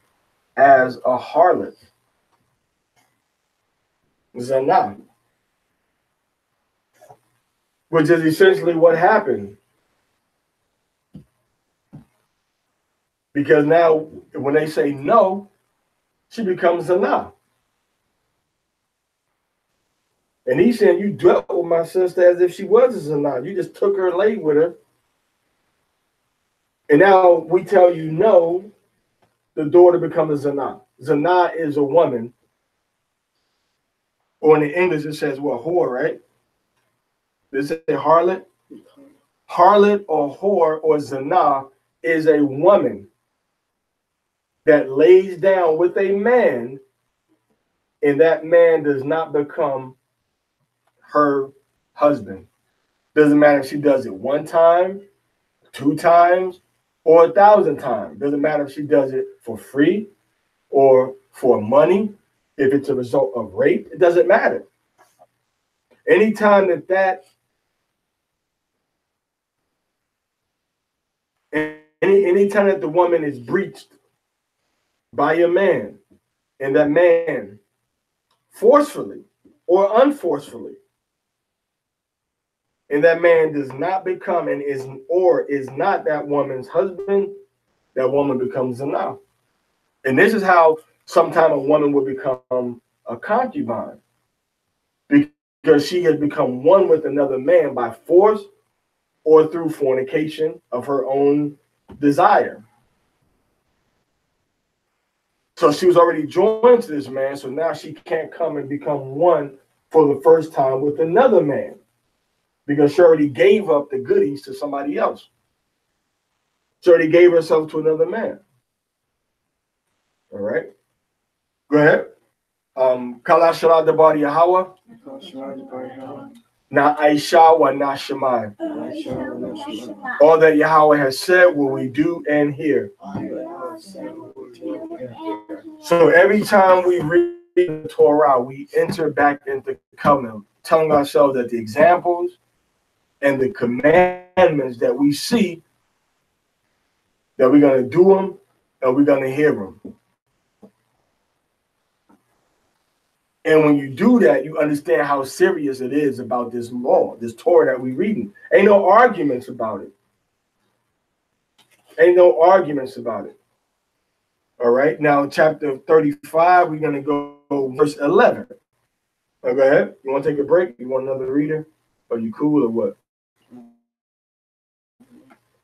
as a harlot? Zana. which is essentially what happened. Because now, when they say no, she becomes a nah. And he's saying, you dealt with my sister as if she was a zana. You just took her and laid with her. And now we tell you no, the daughter becomes a zana. Zana is a woman. Or in the English, it says, well, whore, right? Does it say harlot? Harlot or whore or zana is a woman that lays down with a man, and that man does not become her husband. Doesn't matter if she does it 1 time, 2 times, or 1,000 times. Doesn't matter if she does it for free or for money. If it's a result of rape, it doesn't matter. Anytime anytime that the woman is breached by a man, and that man forcefully or unforcefully, and that man does not become and is not that woman's husband, that woman becomes a now. And this is how sometime a woman will become a concubine, because she has become one with another man by force or through fornication of her own desire. So she was already joined to this man, so now she can't come and become one for the first time with another man, because she already gave up the goodies to somebody else. She already gave herself to another man. All right. Go ahead. Kala Shala Dabar Yahweh. Na Aisha wa na Shemai. All that Yahweh has said will we do and hear. So every time we read the Torah, we enter back into covenant, telling ourselves that the examples and the commandments that we see, that we're going to do them and we're going to hear them. And when you do that, you understand how serious it is about this law, this Torah that we're reading. Ain't no arguments about it. Ain't no arguments about it. All right. Now, chapter 35, we're going to go verse 11. Go ahead. You want to take a break? You want another reader? Are you cool or what?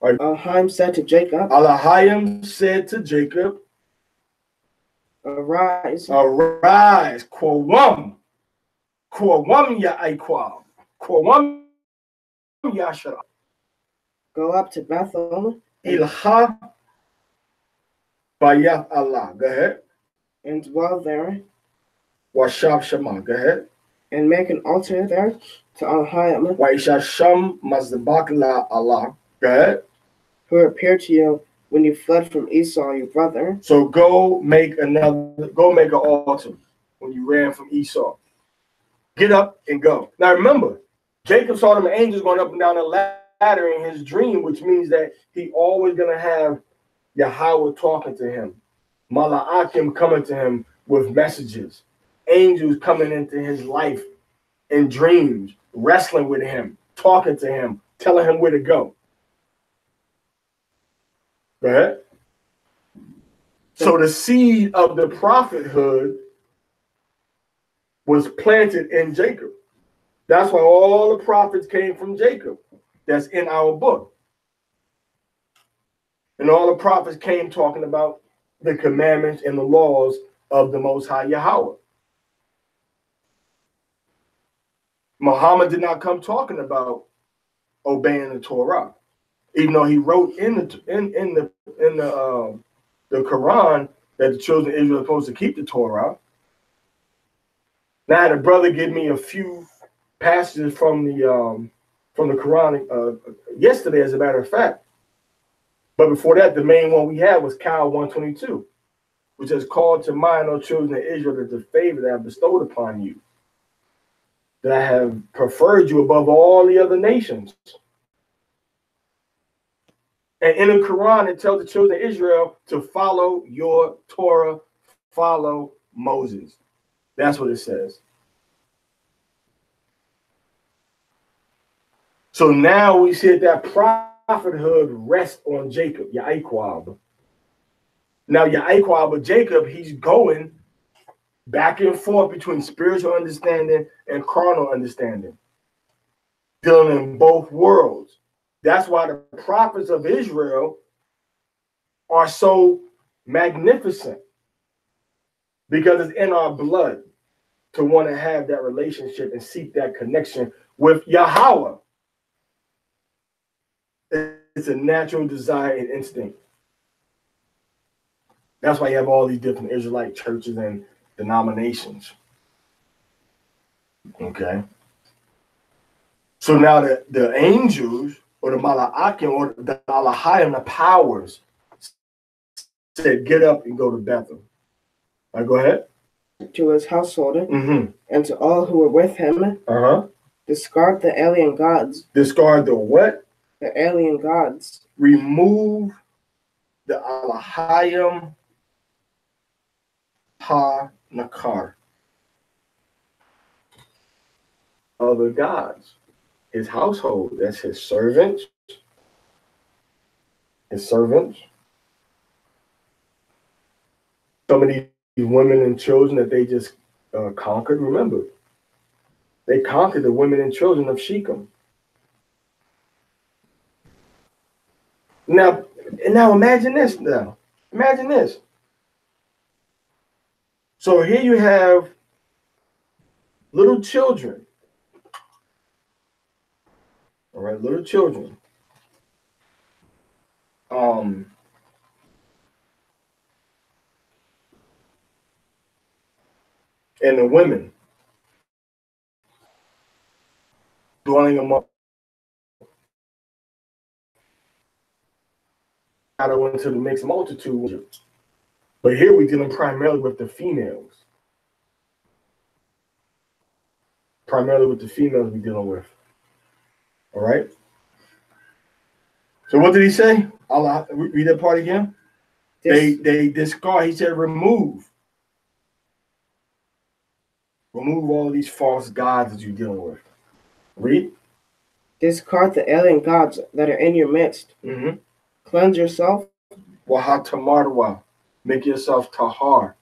Aliyah said to Jacob. Aliyah said to Jacob, Arise. Arise. Kwam. Kwam ya aikwam. Kwam ya shara. Go up to Bethel. Ilha bayat Allah. Go ahead. And dwell there. Washab Shema. Go ahead. And make an altar there to Aliyah. Waisha Sham Mazdabak la Allah. Go ahead. Who appeared to you when you fled from Esau, your brother. So go make an altar when you ran from Esau. Get up and go. Now remember, Jacob saw them angels going up and down the ladder in his dream, which means that he always going to have Yahweh talking to him. Mala'akim coming to him with messages. Angels coming into his life in dreams, wrestling with him, talking to him, telling him where to go. Go ahead. So the seed of the prophethood was planted in Jacob. That's why all the prophets came from Jacob. That's in our book. And all the prophets came talking about the commandments and the laws of the Most High Yahweh. Muhammad did not come talking about obeying the Torah, even though he wrote in the Quran that the children of Israel are supposed to keep the Torah. Now, I had a brother give me a few passages from the Quran yesterday, as a matter of fact. But before that, the main one we had was Cal 122, which has called to mind, O children of Israel, that the favor that I have bestowed upon you, that I have preferred you above all the other nations. And in the Quran, it tells the children of Israel to follow your Torah, follow Moses. That's what it says. So now we see that prophethood rests on Jacob, Yaquab. Now Yaquab with Jacob, he's going back and forth between spiritual understanding and carnal understanding, dealing in both worlds. That's why the prophets of Israel are so magnificent, because it's in our blood to want to have that relationship and seek that connection with Yahweh. It's a natural desire and instinct. That's why you have all these different Israelite churches and denominations. Okay. So now the angels, or the Mala'akim, or the Aliyah, the powers, said, get up and go to Bethel. All right, go ahead. To his household, and to all who were with him, discard the alien gods. Discard the what? The alien gods. Remove the Aliyah ha-nakar. Other gods. His household, that's his servants. His servants. Some of these women and children that they just conquered, remember, they conquered the women and children of Shechem. Now imagine this now. Imagine this. So here you have little children. All right, little children. And the women dwelling among into the mixed multitude. But here we're dealing primarily with the females. Primarily with the females we're dealing with. All right. So what did he say? I'll read that part again. They discard. He said, remove all of these false gods that you're dealing with. Read. Discard the alien gods that are in your midst. Cleanse yourself. Wahatamarwa. Make yourself tahar.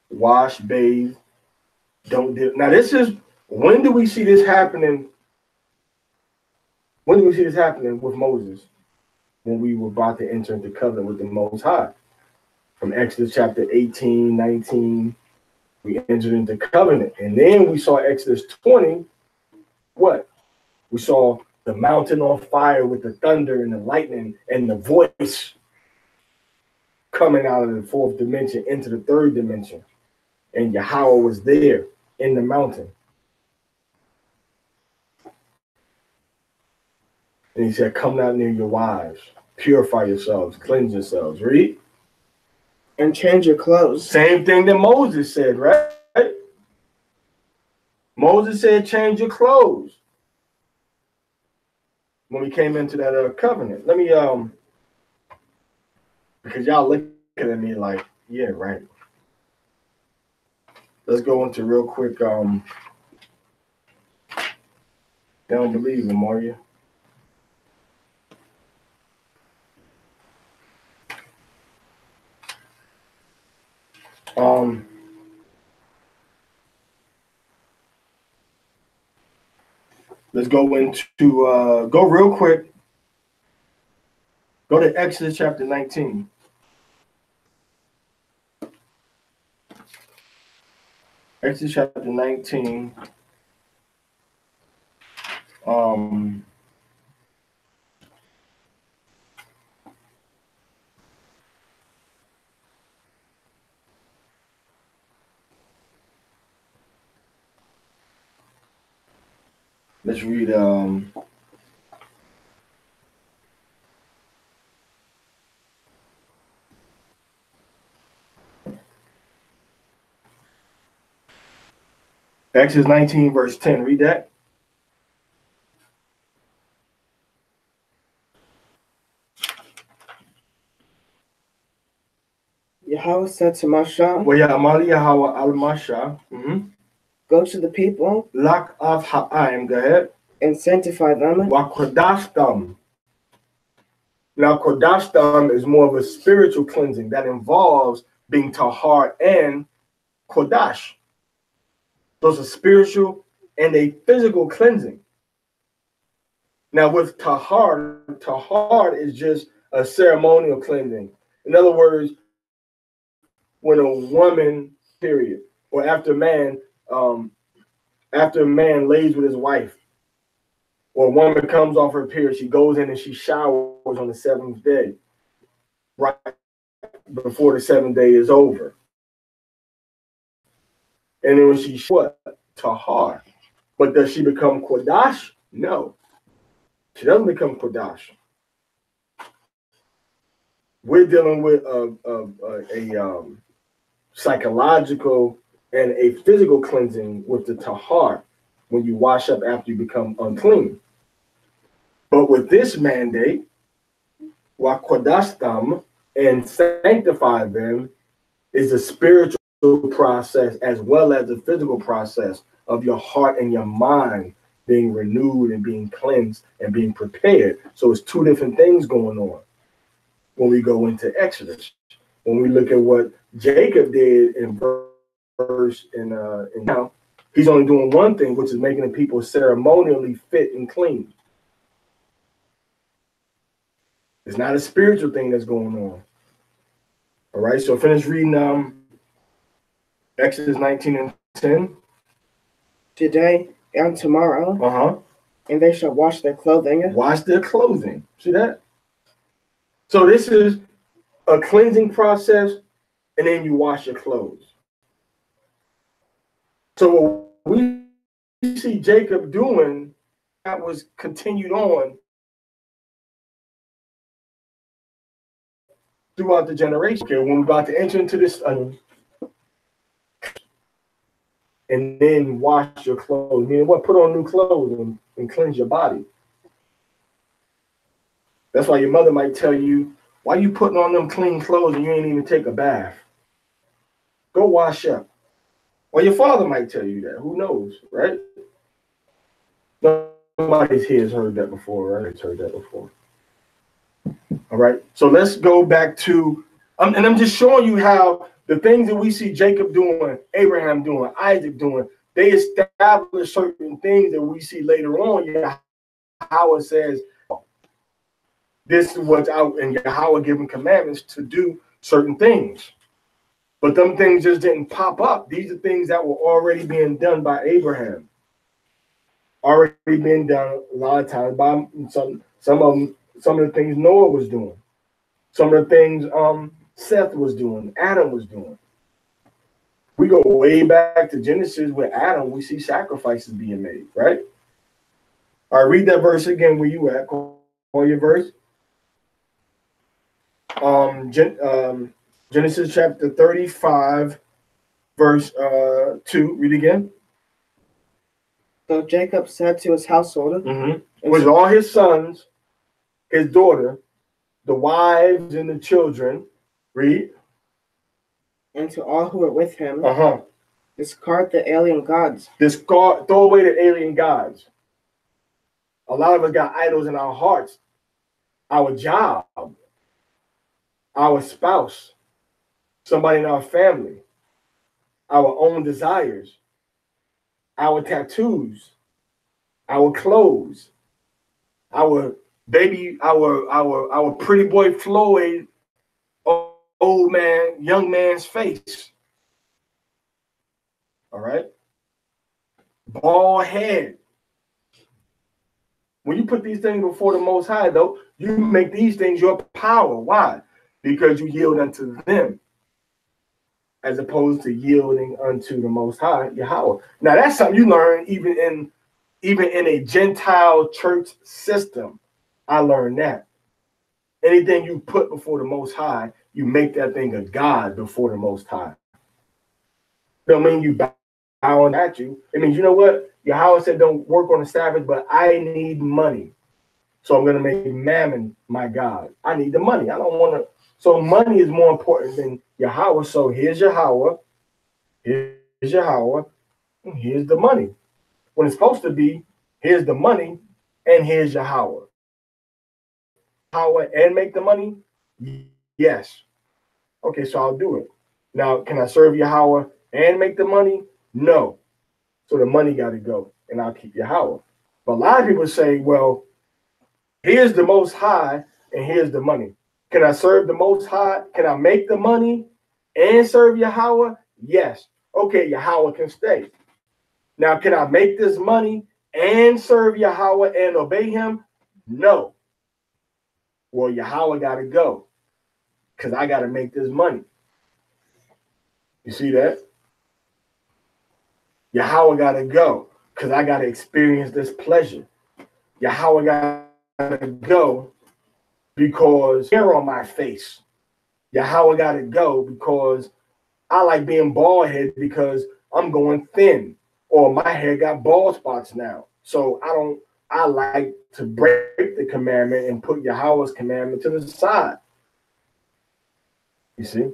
Wash, bathe. Don't do. Now this is, when do we see this happening? When do we see this happening with Moses? When we were about to enter into covenant with the Most High. From Exodus chapter 18, 19, we entered into covenant. And then we saw Exodus 20, what? We saw the mountain on fire with the thunder and the lightning and the voice coming out of the fourth dimension into the third dimension. And Yahweh was there in the mountain. And he said, come not near your wives. Purify yourselves. Cleanse yourselves. Read. And change your clothes. Same thing that Moses said, right? Moses said, change your clothes. When we came into that covenant. Let me, because y'all looking at me like, yeah, right. Let's go into real quick. They don't believe him, are you? Let's go into, go real quick. Go to Exodus chapter 19. Exodus chapter 19. Let's read Exodus 19, verse 10. Read that. Yahweh said to Moshe, Yahweh al-Masha. go to the people. Lak av ha'aim. Go ahead. and sanctify them. Wakodashtam. Now, kodashtam is more of a spiritual cleansing that involves being tahar and kodash. Those are spiritual and a physical cleansing. Now, with tahar is just a ceremonial cleansing. In other words, when a woman, period, or after a man lays with his wife, or a woman comes off her period, she goes in and she showers on the seventh day, right before the seventh day is over. And then when she what? Tahar. But does she become Kodash? No. She doesn't become Kodash. We're dealing with a psychological and a physical cleansing with the tahar when you wash up after you become unclean. But with this mandate, wakodashtam, and sanctify them, is a spiritual process as well as the physical process of your heart and your mind being renewed and being cleansed and being prepared. So it's two different things going on when we go into Exodus. When we look at what Jacob did in verse and now, he's only doing one thing, which is making the people ceremonially fit and clean. It's not a spiritual thing that's going on. All right, so finish reading Exodus 19 and 10. Today and tomorrow, and they shall wash their clothing. Wash their clothing. See that? So this is a cleansing process, and then you wash your clothes. So what we see Jacob doing, that was continued on throughout the generation. Okay, when we're about to enter into this, and then wash your clothes. Meaning what? Put on new clothes and cleanse your body. That's why your mother might tell you, why you putting on them clean clothes and you ain't even take a bath? Go wash up. Or your father might tell you that. Who knows, right? Nobody here has heard that before, right? It's heard that before. All right. So let's go back to, and I'm just showing you how the things that we see Jacob doing, Abraham doing, Isaac doing, they establish certain things that we see later on. Yahweh says, this is what's out, and Yahweh giving commandments to do certain things. But them things just didn't pop up. These are things that were already being done by Abraham. Already being done a lot of times by some of the things Noah was doing. Some of the things Seth was doing, Adam was doing. We go way back to Genesis with Adam, we see sacrifices being made, right? All right, read that verse again where you at. Call your verse. Genesis chapter 35, verse 2. Read again. So Jacob said to his household, with all his sons, his daughter, the wives and the children, read. And to all who were with him, discard the alien gods. Throw away the alien gods. A lot of us got idols in our hearts. Our job, our spouse, somebody in our family, our own desires, our tattoos, our clothes, our baby, our pretty boy Floyd, old man, young man's face. All right? Bald head. When you put these things before the Most High, though, you make these things your power. Why? Because you yield unto them, as opposed to yielding unto the Most High, Yahweh. Now, that's something you learn even in a Gentile church system. I learned that. Anything you put before the Most High, you make that thing a God before the Most High. Don't mean you bowing at you. It means, you know what? Yahweh said don't work on the Sabbath, but I need money. So I'm going to make Mammon my God. I need the money. I don't want to. So money is more important than Yahweh. So here's Yahweh. Here's Yahweh. And here's the money. When it's supposed to be, Here's the money, and here's Yahweh. Yahweh and make the money? Yes. Okay, so I'll do it. Now, can I serve Yahweh and make the money? No. So the money got to go, and I'll keep Yahweh. But a lot of people say, well, here's the Most High, and here's the money. Can I serve the Most High? Can I make the money and serve Yahweh? Yes. Okay, Yahweh can stay. Now, can I make this money and serve Yahweh and obey him? No. Well, Yahweh got to go because I got to make this money. You see that? Yahweh got to go because I got to experience this pleasure. Yahweh got to go because hair on my face. Yahweh got to go because I like being bald headed because I'm going thin, or my hair got bald spots now. So I like to break the commandment and put Yahweh's commandment to the side. You see?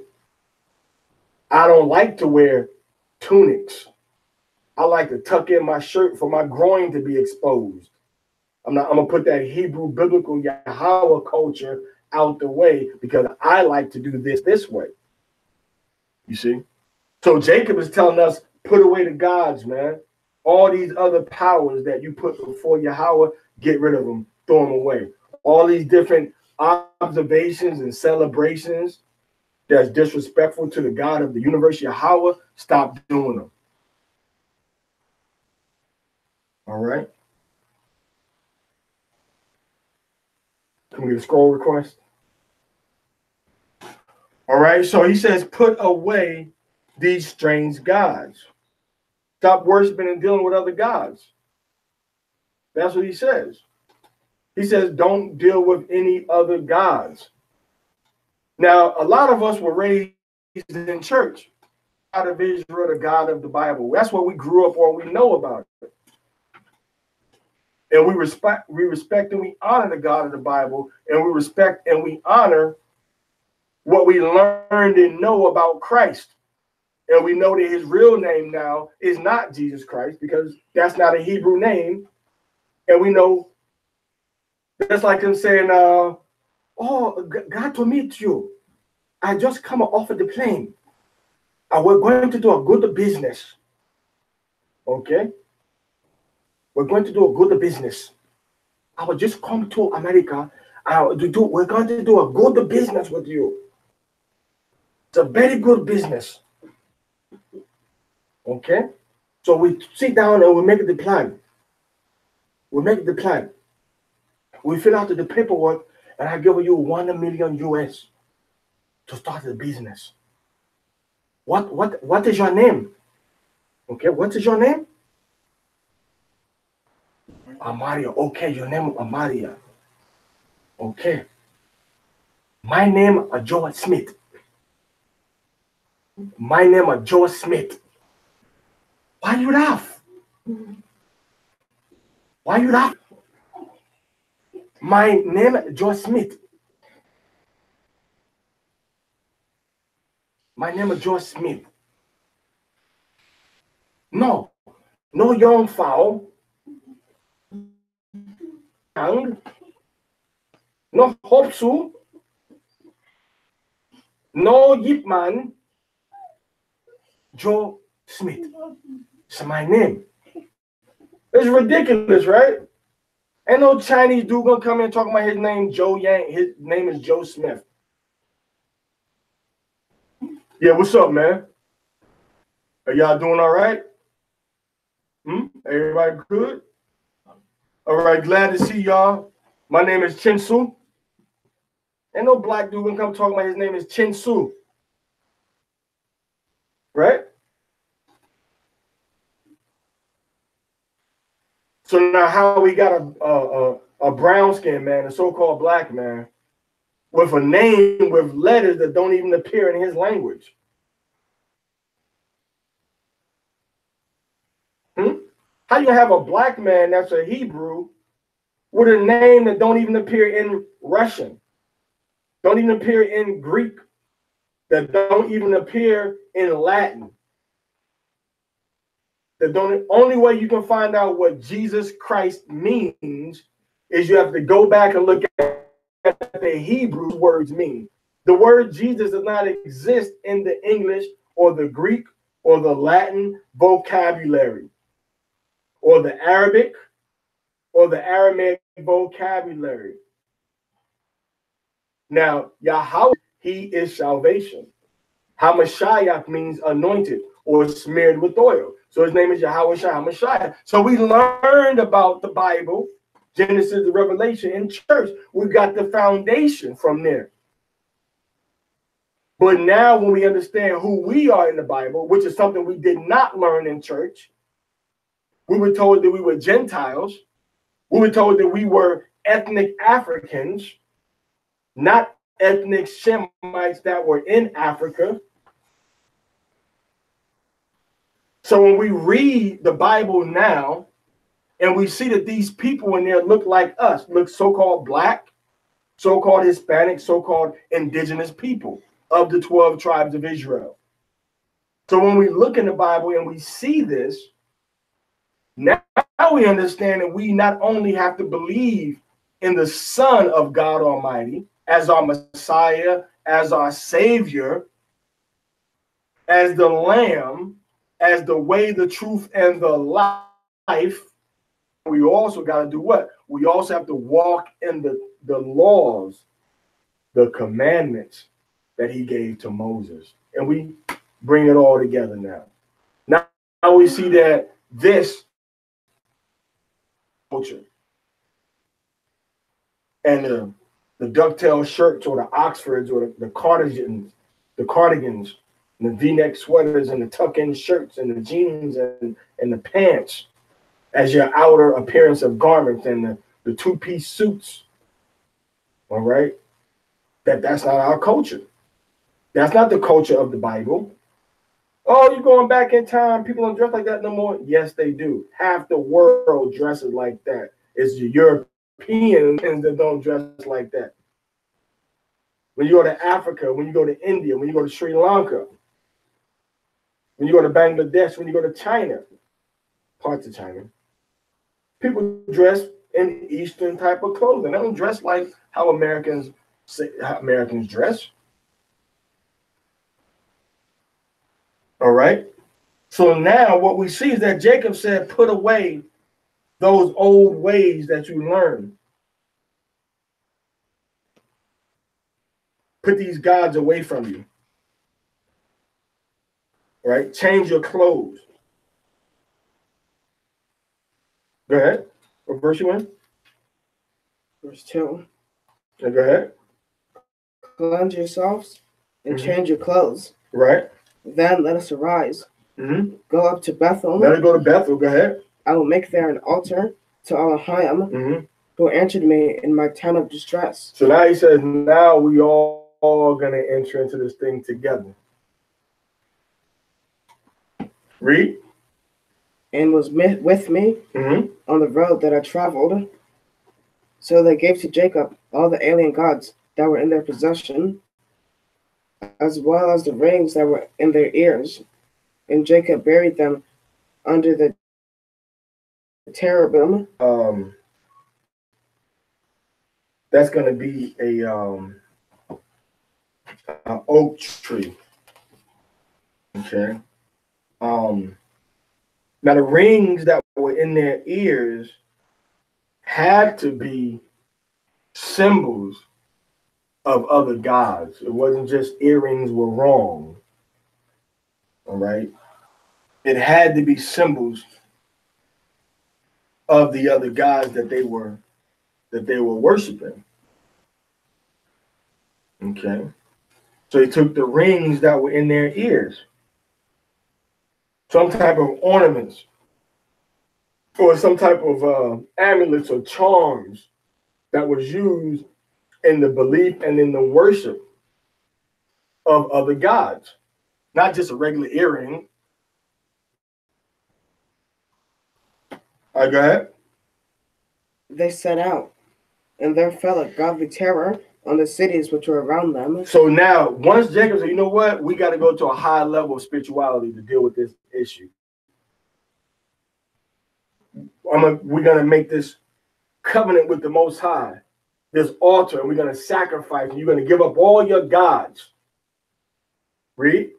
I don't like to wear tunics. I like to tuck in my shirt for my groin to be exposed. I'm gonna put that Hebrew biblical Yahweh culture out the way because I like to do this way. You see? So Jacob is telling us, put away the gods, man. All these other powers that you put before Yahweh, get rid of them, throw them away. All these different observations and celebrations that's disrespectful to the God of the universe, Yahweh, stop doing them. All right? Can we get a scroll request? All right, so he says, put away these strange gods. Stop worshiping and dealing with other gods. That's what he says. He says, don't deal with any other gods. Now, a lot of us were raised in church. God of Israel, the God of the Bible. That's what we grew up on. We know about it. And we respect and we honor the God of the Bible, and we respect and we honor what we learned and know about Christ. And we know that his real name now is not Jesus Christ because that's not a Hebrew name. And we know that's like him saying, oh, glad to meet you. I just come off of the plane. We're going to do a good business. Okay? We're going to do a good business. I will just come to America. We're going to do a good business with you. It's a very good business. Okay? So we sit down and we make the plan. We make the plan. We fill out the paperwork, and I give you $1 million US to start the business. What is your name? Okay, what is your name? Amaria. Okay, your name is Amaria. Okay. My name is Joe Smith. My name is Joe Smith. Why you laugh? Why you laugh? My name is Joe Smith. My name is Joe Smith. No young fowl. No Hopsu. No Yipman. Joe Smith. It's my name. It's ridiculous, right? Ain't no Chinese dude gonna come in and talk about his name, Joe Yang. His name is Joe Smith. Yeah, what's up, man? Are y'all doing all right? Everybody good? All right, glad to see y'all. My name is Chinsu. Ain't no black dude gonna come talk about his name is Chinsu. Right? So now how we got a brown skinned man, a so-called black man, with a name with letters that don't even appear in his language? How you have a black man that's a Hebrew with a name that don't even appear in Russian, don't even appear in Greek, that don't even appear in Latin, The only way you can find out what Jesus Christ means is you have to go back and look at the Hebrew words mean. The word Jesus does not exist in the English or the Greek or the Latin vocabulary or the Arabic or the Aramaic vocabulary. Now, Yahweh, he is salvation. Hamashiach means anointed or smeared with oil. So his name is Yahweh Hamashiach. So we learned about the Bible, Genesis to Revelation in church. We got the foundation from there. But now when we understand who we are in the Bible, which is something we did not learn in church, we were told that we were Gentiles. We were told that we were ethnic Africans, not ethnic Shemites that were in Africa. So when we read the Bible now and we see that these people in there look like us, look so-called black, so-called Hispanic, so-called indigenous people of the 12 tribes of Israel. So when we look in the Bible and we see this, now we understand that we not only have to believe in the Son of God Almighty as our Messiah, as our Savior, as the Lamb, as the way, the truth, and the life. We also got to do what? We also have to walk in the laws, the commandments that he gave to Moses. And we bring it all together now. Now we see that this culture and the ducktail shirts or the Oxfords or the cardigans, and the V-neck sweaters and the tuck-in shirts and the jeans and the pants as your outer appearance of garments and the two-piece suits. All right? That's not our culture. That's not the culture of the Bible. Oh, you're going back in time. People don't dress like that no more. Yes, they do. Half the world dresses like that. It's the Europeans that don't dress like that. When you go to Africa, when you go to India, when you go to Sri Lanka, when you go to Bangladesh, when you go to China, parts of China, people dress in Eastern type of clothing. They don't dress like how Americans dress. All right. So now what we see is that Jacob said, put away those old ways that you learned. Put these gods away from you. All right. Change your clothes. Go ahead. What verse you in? Verse 2. Yeah, go ahead. Cleanse yourselves and change your clothes. Right. Then let us arise. Go up to Bethel. Let it go to Bethel. Go ahead. I will make there an altar to Aliyah, who answered me in my time of distress. So now he says, now we all going to enter into this thing together. Read. And was with me on the road that I traveled. So they gave to Jacob all the alien gods that were in their possession, as well as the rings that were in their ears. And Jacob buried them under the cherubim. That's going to be an oak tree. Okay. Now the rings that were in their ears had to be symbols of other gods. It wasn't just earrings were wrong. All right. It had to be symbols of the other gods that they were worshiping. Okay. So he took the rings that were in their ears, some type of ornaments, or some type of amulets or charms that was used in the belief and in the worship of other gods, not just a regular earring. All right, go ahead. They set out, and there fell a godly terror on the cities which were around them. So now, once Jacob said, you know what, we got to go to a high level of spirituality to deal with this issue. we're going to make this covenant with the Most High, this altar, and we're going to sacrifice, and you're going to give up all your gods. Read.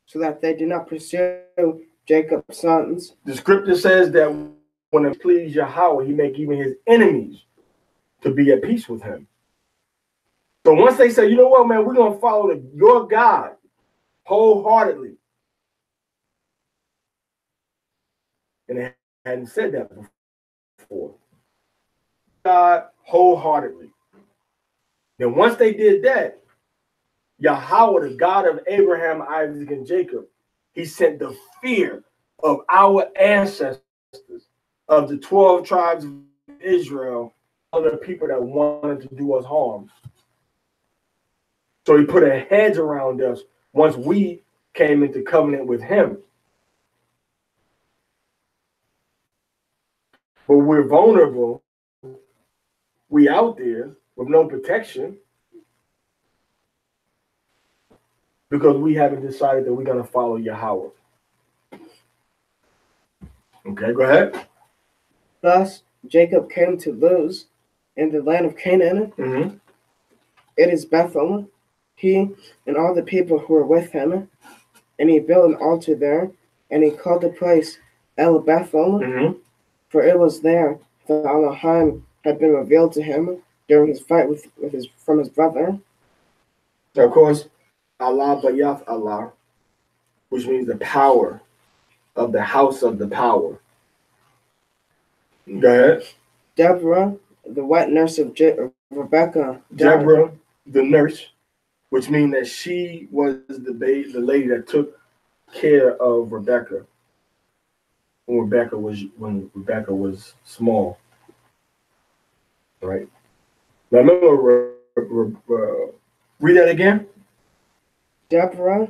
So that they do not pursue Jacob's sons. The scripture says that when it please Yahweh, he make even his enemies to be at peace with him. So once they say, you know what, man, we're going to follow your God wholeheartedly. And they hadn't said that before. God wholeheartedly. Then once they did that, Yahweh, the God of Abraham, Isaac, and Jacob, he sent the fear of our ancestors, of the 12 tribes of Israel, other people that wanted to do us harm. So he put a hedge around us once we came into covenant with him. But we're vulnerable. We out there with no protection because we haven't decided that we're going to follow Yahweh. Okay, go ahead. Thus, Jacob came to Luz in the land of Canaan. Mm-hmm. It is Bethel, he and all the people who were with him. And he built an altar there, and he called the place El Bethel, for it was there that Elohim had been revealed to him during his fight from his brother. Now, of course, Allah Bayath Allah, which means the power of the house of the power. Go ahead. Deborah, the wet nurse of Rebecca. Deborah, the nurse, which means that she was the lady that took care of Rebecca when Rebecca was small. Right. Now remember, read that again. Deborah,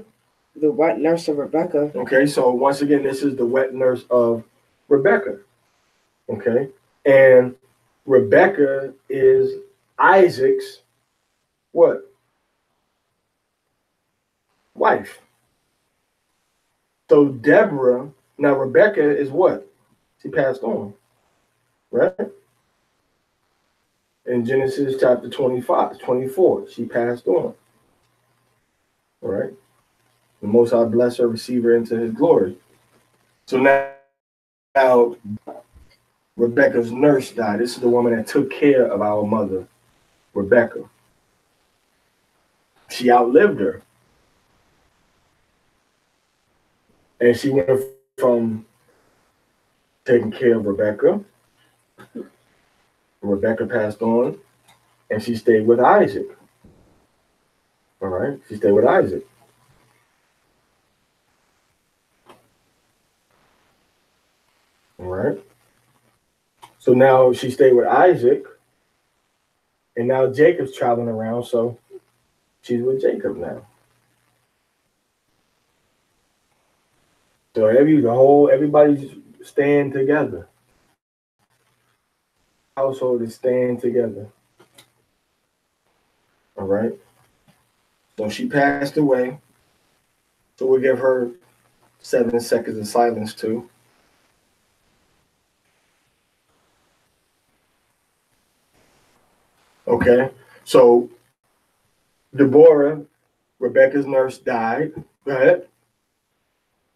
the wet nurse of Rebecca. Okay, so once again, this is the wet nurse of Rebecca. Okay, and Rebecca is Isaac's what? Wife. So Deborah, now Rebecca is what? She passed on, right? In Genesis chapter 24, she passed on. All right. The Most High bless her, receive her into his glory. So now Rebecca's nurse died. This is the woman that took care of our mother, Rebecca. She outlived her. And she went from taking care of Rebecca. Rebecca passed on, and she stayed with Isaac. All right, she stayed with Isaac. All right. So now she stayed with Isaac, and now Jacob's traveling around, so she's with Jacob now. So everybody's staying together. Household is staying together. All right. So she passed away. So we'll give her 7 seconds of silence too. Okay. So Deborah, Rebecca's nurse, died. Go ahead.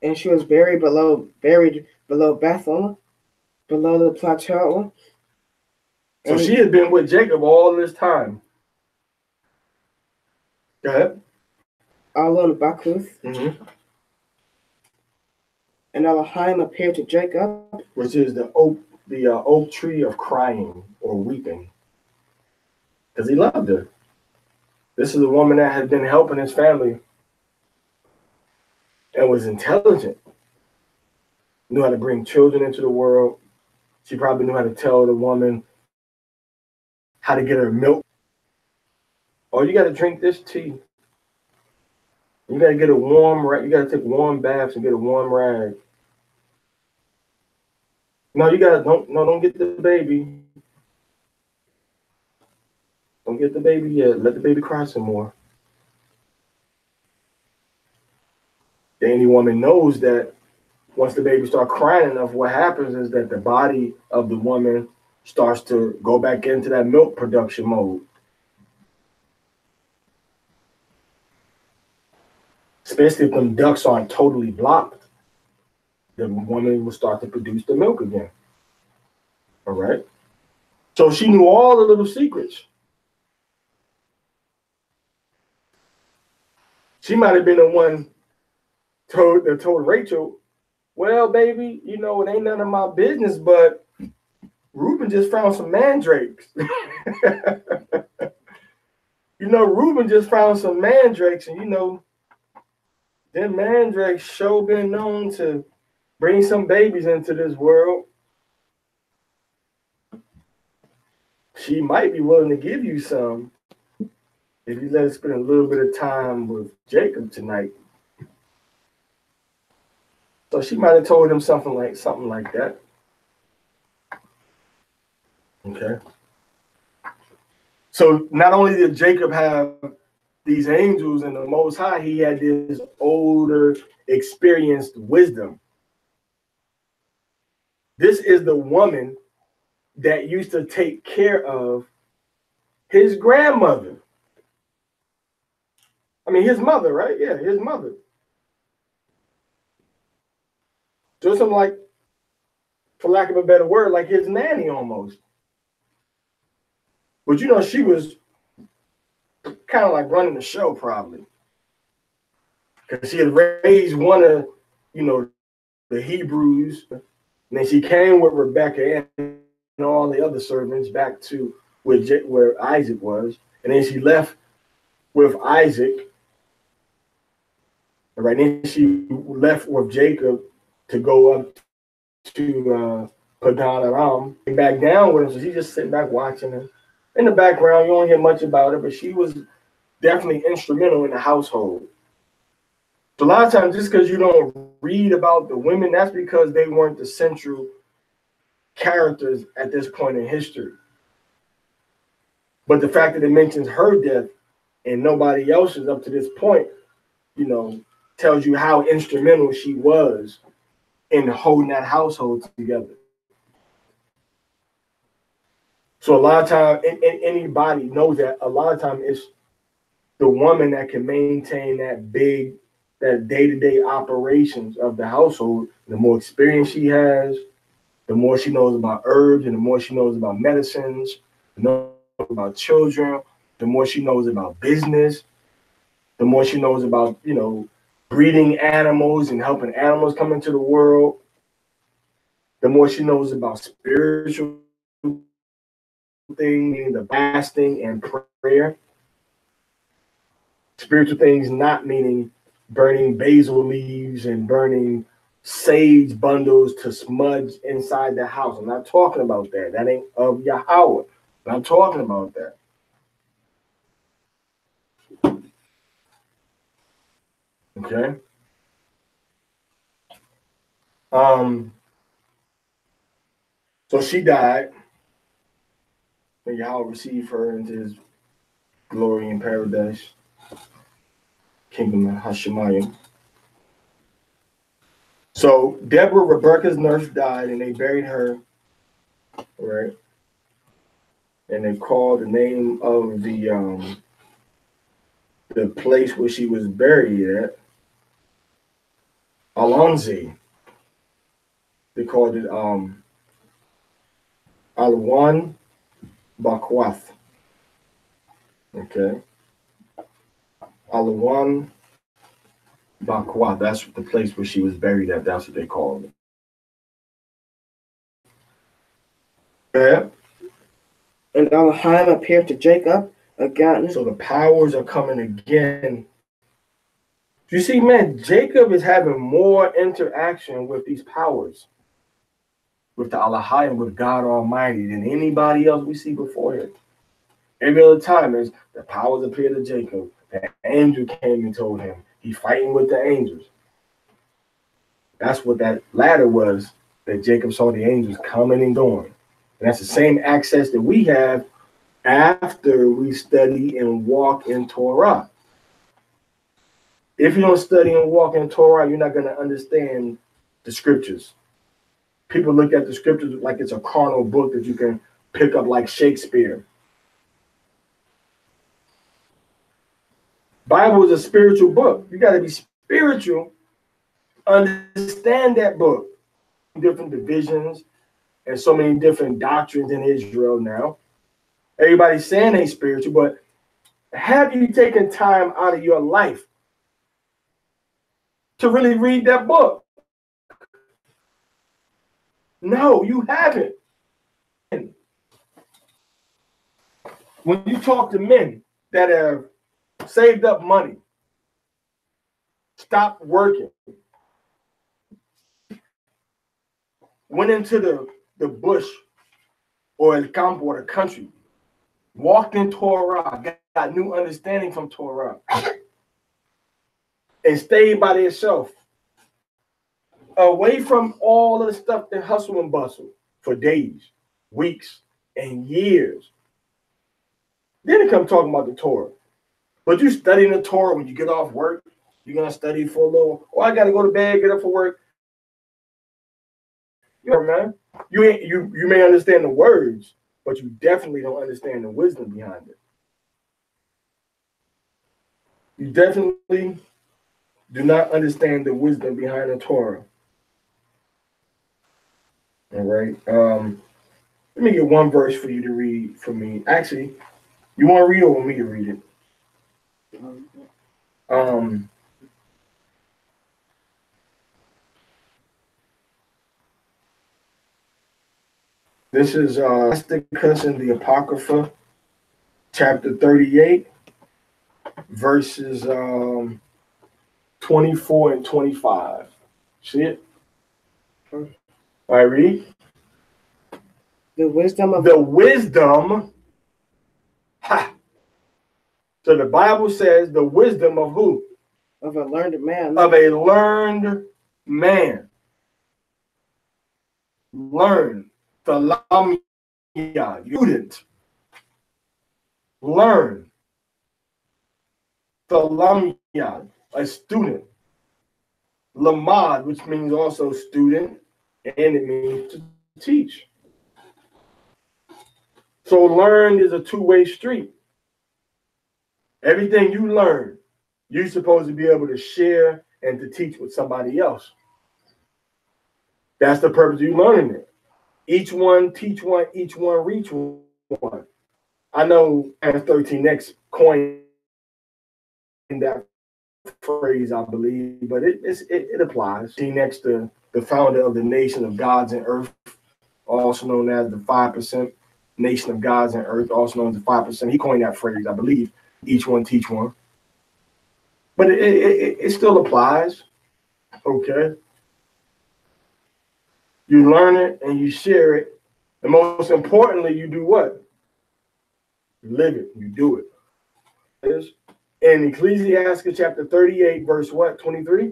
And she was buried below Bethel, below the plateau. So she had been with Jacob all this time. Go ahead. Alon Bakuth. Mm-hmm. And Elohim appeared to Jacob, which is the oak tree of crying or weeping, because he loved her. This is a woman that had been helping his family and was intelligent, knew how to bring children into the world. She probably knew how to tell the woman how to get her milk. Oh, you got to drink this tea. You got to get a warm, you got to take warm baths and get a warm rag. No, don't get the baby. Don't get the baby yet. Let the baby cry some more. Any woman knows that Once the baby starts crying enough, what happens is that the body of the woman starts to go back into that milk production mode. Especially if them ducts aren't totally blocked, the woman will start to produce the milk again. All right? So she knew all the little secrets. She might have been the one that told Rachel, well, baby, you know, it ain't none of my business, but Reuben just found some mandrakes. You know, Reuben just found some mandrakes, and you know, them mandrakes sure been known to bring some babies into this world. She might be willing to give you some if you let her spend a little bit of time with Jacob tonight. So she might have told him something like that. Okay. So not only did Jacob have these angels and the Most High, he had this older, experienced wisdom. This is the woman that used to take care of his grandmother. I mean, his mother, right? Yeah, his mother. Just something like, for lack of a better word, like his nanny almost. But you know, she was kind of like running the show probably. Because she had raised one of, you know, the Hebrews. And then she came with Rebecca and all the other servants back to where Isaac was. And then she left with Isaac. Right, then she left with Jacob to go up to Padan Aram, and back down with him. So she's just sitting back watching him. In the background, you don't hear much about her, but she was definitely instrumental in the household. So a lot of times, just because you don't read about the women, that's because they weren't the central characters at this point in history. But the fact that it mentions her death and nobody else's up to this point, you know, tells you how instrumental she was in holding that household together. So a lot of time, anybody knows that a lot of time it's the woman that can maintain that day-to-day operations of the household. The more experience she has, the more she knows about herbs, and the more she knows about medicines, the more about children, the more she knows about business, the more she knows about, you know, breeding animals and helping animals come into the world, the more she knows about spiritual things, meaning the fasting and prayer. Spiritual things not meaning burning basil leaves and burning sage bundles to smudge inside the house. I'm not talking about that. That ain't of Yahweh. I'm not talking about that. Okay. So she died, and Yahweh received her into his glory in paradise, kingdom of Hashemayim. So Deborah, Rebecca's nurse, died, and they buried her, right? And they called the name of the place where she was buried at Alonzi. They called it Alwan Bakwath. Okay. Alwan Bakwath. That's the place where she was buried at. That's what they called it. Yeah. And Elohim appeared to Jacob again. So the powers are coming again. You see, man, Jacob is having more interaction with these powers, with the Aliyah, with God Almighty, than anybody else we see before him. Every other time is the powers appeared to Jacob. The angel came and told him. He's fighting with the angels. That's what that ladder was, that Jacob saw the angels coming and going. And that's the same access that we have after we study and walk in Torah. If you don't study and walk in Torah, you're not going to understand the scriptures. People look at the scriptures like it's a carnal book that you can pick up like Shakespeare. Bible is a spiritual book. You got to be spiritual, understand that book. Different divisions and so many different doctrines in Israel now. Everybody's saying they spiritual, but have you taken time out of your life to really read that book? No, you haven't. When you talk to men that have saved up money, stopped working, went into the bush or el campo or the country, walked in Torah, got new understanding from Torah, and stayed by themselves, away from all of the stuff that hustle and bustle for days, weeks, and years. Then they come talking about the Torah. But you studying the Torah when you get off work, you're going to study for a little, oh, I got to go to bed, get up for work. You know, man, you may understand the words, but you definitely don't understand the wisdom behind it. You definitely do not understand the wisdom behind the Torah. All right. Let me get one verse for you to read for me. Actually, you want to read it or want me to read it? This is Leviticus in the Apocrypha, chapter 38, verses 24 and 25. See it? All right, read. The wisdom of Ha! So the Bible says the wisdom of who? Of a learned man. Of a learned man. Learn. Aliyah, student. Learn. Aliyah, a student. Lamad, which means also student, and it means to teach. So learn is a two-way street. Everything you learn, you're supposed to be able to share and to teach with somebody else. That's the purpose of you learning it. Each one teach one, each one reach one. I know as 13X coined that phrase, I believe, but it applies. 13X, the founder of the nation of gods and earth, also known as the 5% nation of gods and earth, also known as the 5%. He coined that phrase, I believe. Each one teach one. But it still applies. Okay. You learn it and you share it. And most importantly, you do what? You live it. You do it. In Ecclesiastes chapter 38, verse what? 23?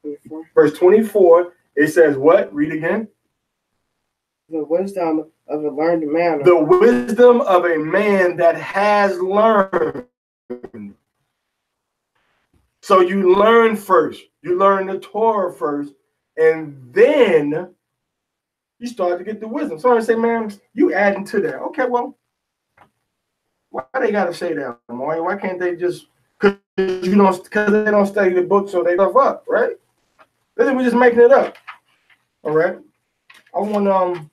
24. Verse 24, it says what? Read again. The wisdom of a learned man. The wisdom of a man that has learned. So you learn first. You learn the Torah first, and then you start to get the wisdom. Somebody say, man, you adding to that. Okay, well, why they got to say that, Amari? Why can't they just, because they don't study the book, so they stuff up, right? We're just making it up. All right. I want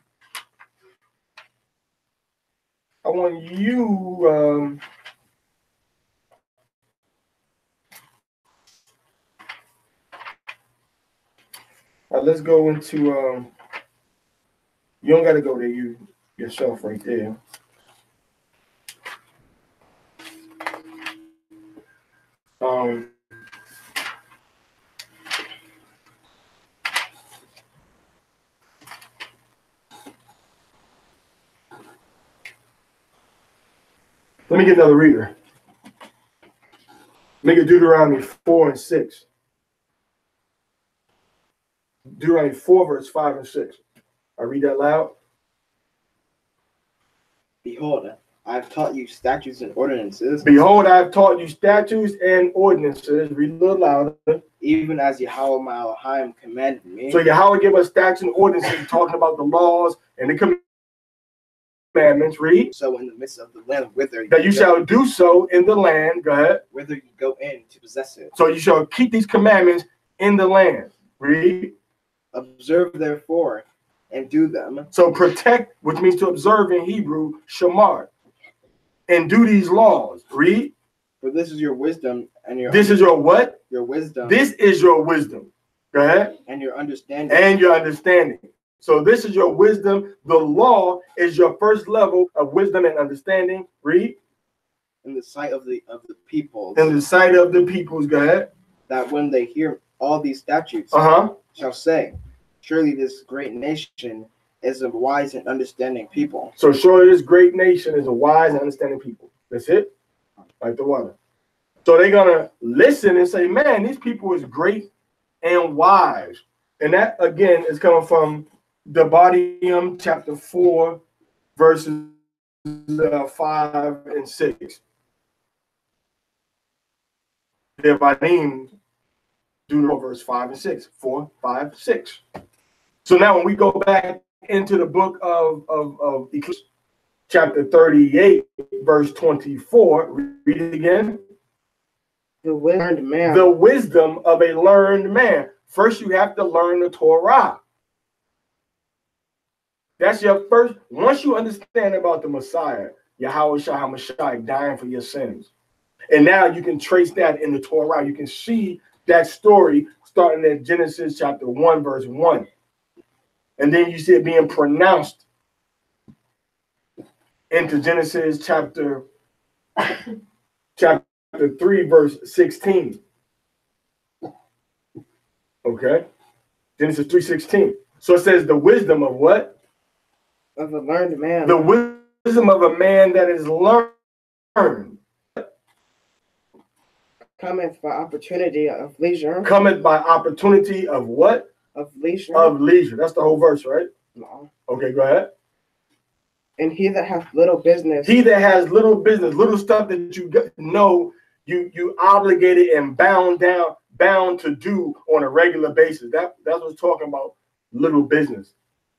you let's go into you don't got to go there yourself right there. Let me get another reader. Make it Deuteronomy 4 and 6. Deuteronomy 4, verse 5 and 6. I read that loud. Behold, I have taught you statutes and ordinances. Behold, I have taught you statutes and ordinances. Read a little louder. Even as Yahweh my Elohim commanded me. So Yahweh gave us statutes and ordinances talking about the laws and the commandments. Read. So in the midst of the land whither that you shall do so in the land. Go ahead. Whither you go in to possess it. So you shall keep these commandments in the land. Read. Observe therefore and do them. So protect, which means to observe in Hebrew, shamar. And do these laws. Read. For this is your wisdom and your. This is your what? Your wisdom. This is your wisdom. Go ahead. And your understanding. And your understanding. So this is your wisdom. The law is your first level of wisdom and understanding. Read. In the sight of the peoples. In the sight of the peoples. Go ahead. That when they hear all these statutes, shall say, surely this great nation is a wise and understanding people. So surely this great nation is a wise and understanding people. That's it. Like the water. So they're gonna listen and say, man, these people is great and wise. And that again is coming from Devarim chapter 4, verses 5 and 6. Devarim, do verse 5 and 6. 4, 5, 6. So now when we go back into the book of Ecclesiastes, chapter 38, verse 24, read it again. The learned man. The wisdom of a learned man. First, you have to learn the Torah. That's your first. Once you understand about the Messiah, Yahweh HaMashiach dying for your sins, and now you can trace that in the Torah. You can see that story starting at Genesis chapter 1, verse 1. And then you see it being pronounced into Genesis chapter 3, verse 16. Okay? Genesis 3:16. So it says the wisdom of what? Of a learned man. The wisdom of a man that is learned. Cometh by opportunity of leisure. Cometh by opportunity of what? Of leisure. Of leisure. That's the whole verse, right? No. Okay, go ahead. And he that hath little business. He that has little business, little stuff that you know you obligated and bound to do on a regular basis. That's what's talking about little business.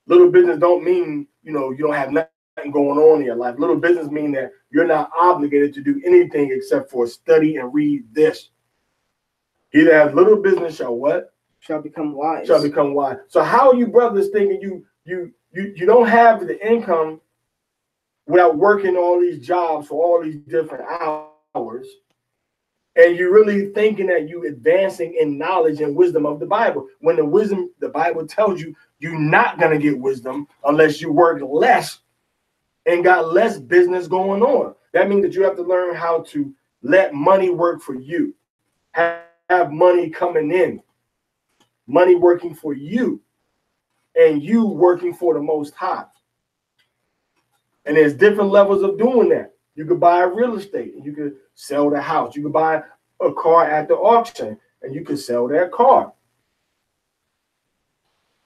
Little business don't mean, you don't have nothing going on in your life. Little business mean that you're not obligated to do anything except for study and read this. He that has little business shall what? Shall become wise. Shall become wise. So how are you brothers thinking you don't have the income without working all these jobs for all these different hours, and you're really thinking that you advancing in knowledge and wisdom of the Bible, when the Bible tells you you're not going to get wisdom unless you work less and got less business going on. That means that you have to learn how to let money work for you, have money coming in, money working for you, and you working for the Most High. And there's different levels of doing that. You could buy real estate and you could sell the house. You could buy a car at the auction and you could sell that car.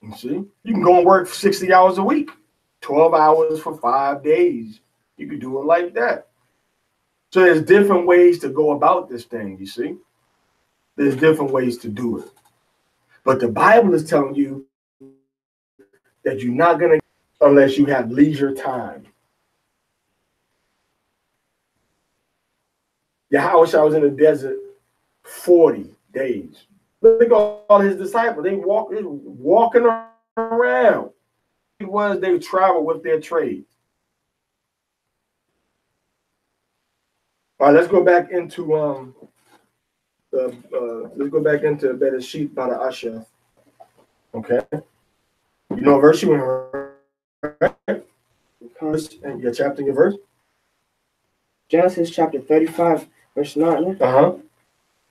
You see, you can go and work 60 hours a week, 12 hours for 5 days. You could do it like that. So there's different ways to go about this thing, you see. There's different ways to do it. But the Bible is telling you that you're not going to unless you have leisure time. Yahweh was in the desert 40 days. Look at all his disciples. They walking around. They travel with their trade. All right, let's go back into Bereshit Parashah. Okay. You know a verse you want to and your chapter and your verse? Genesis chapter 35, verse 9.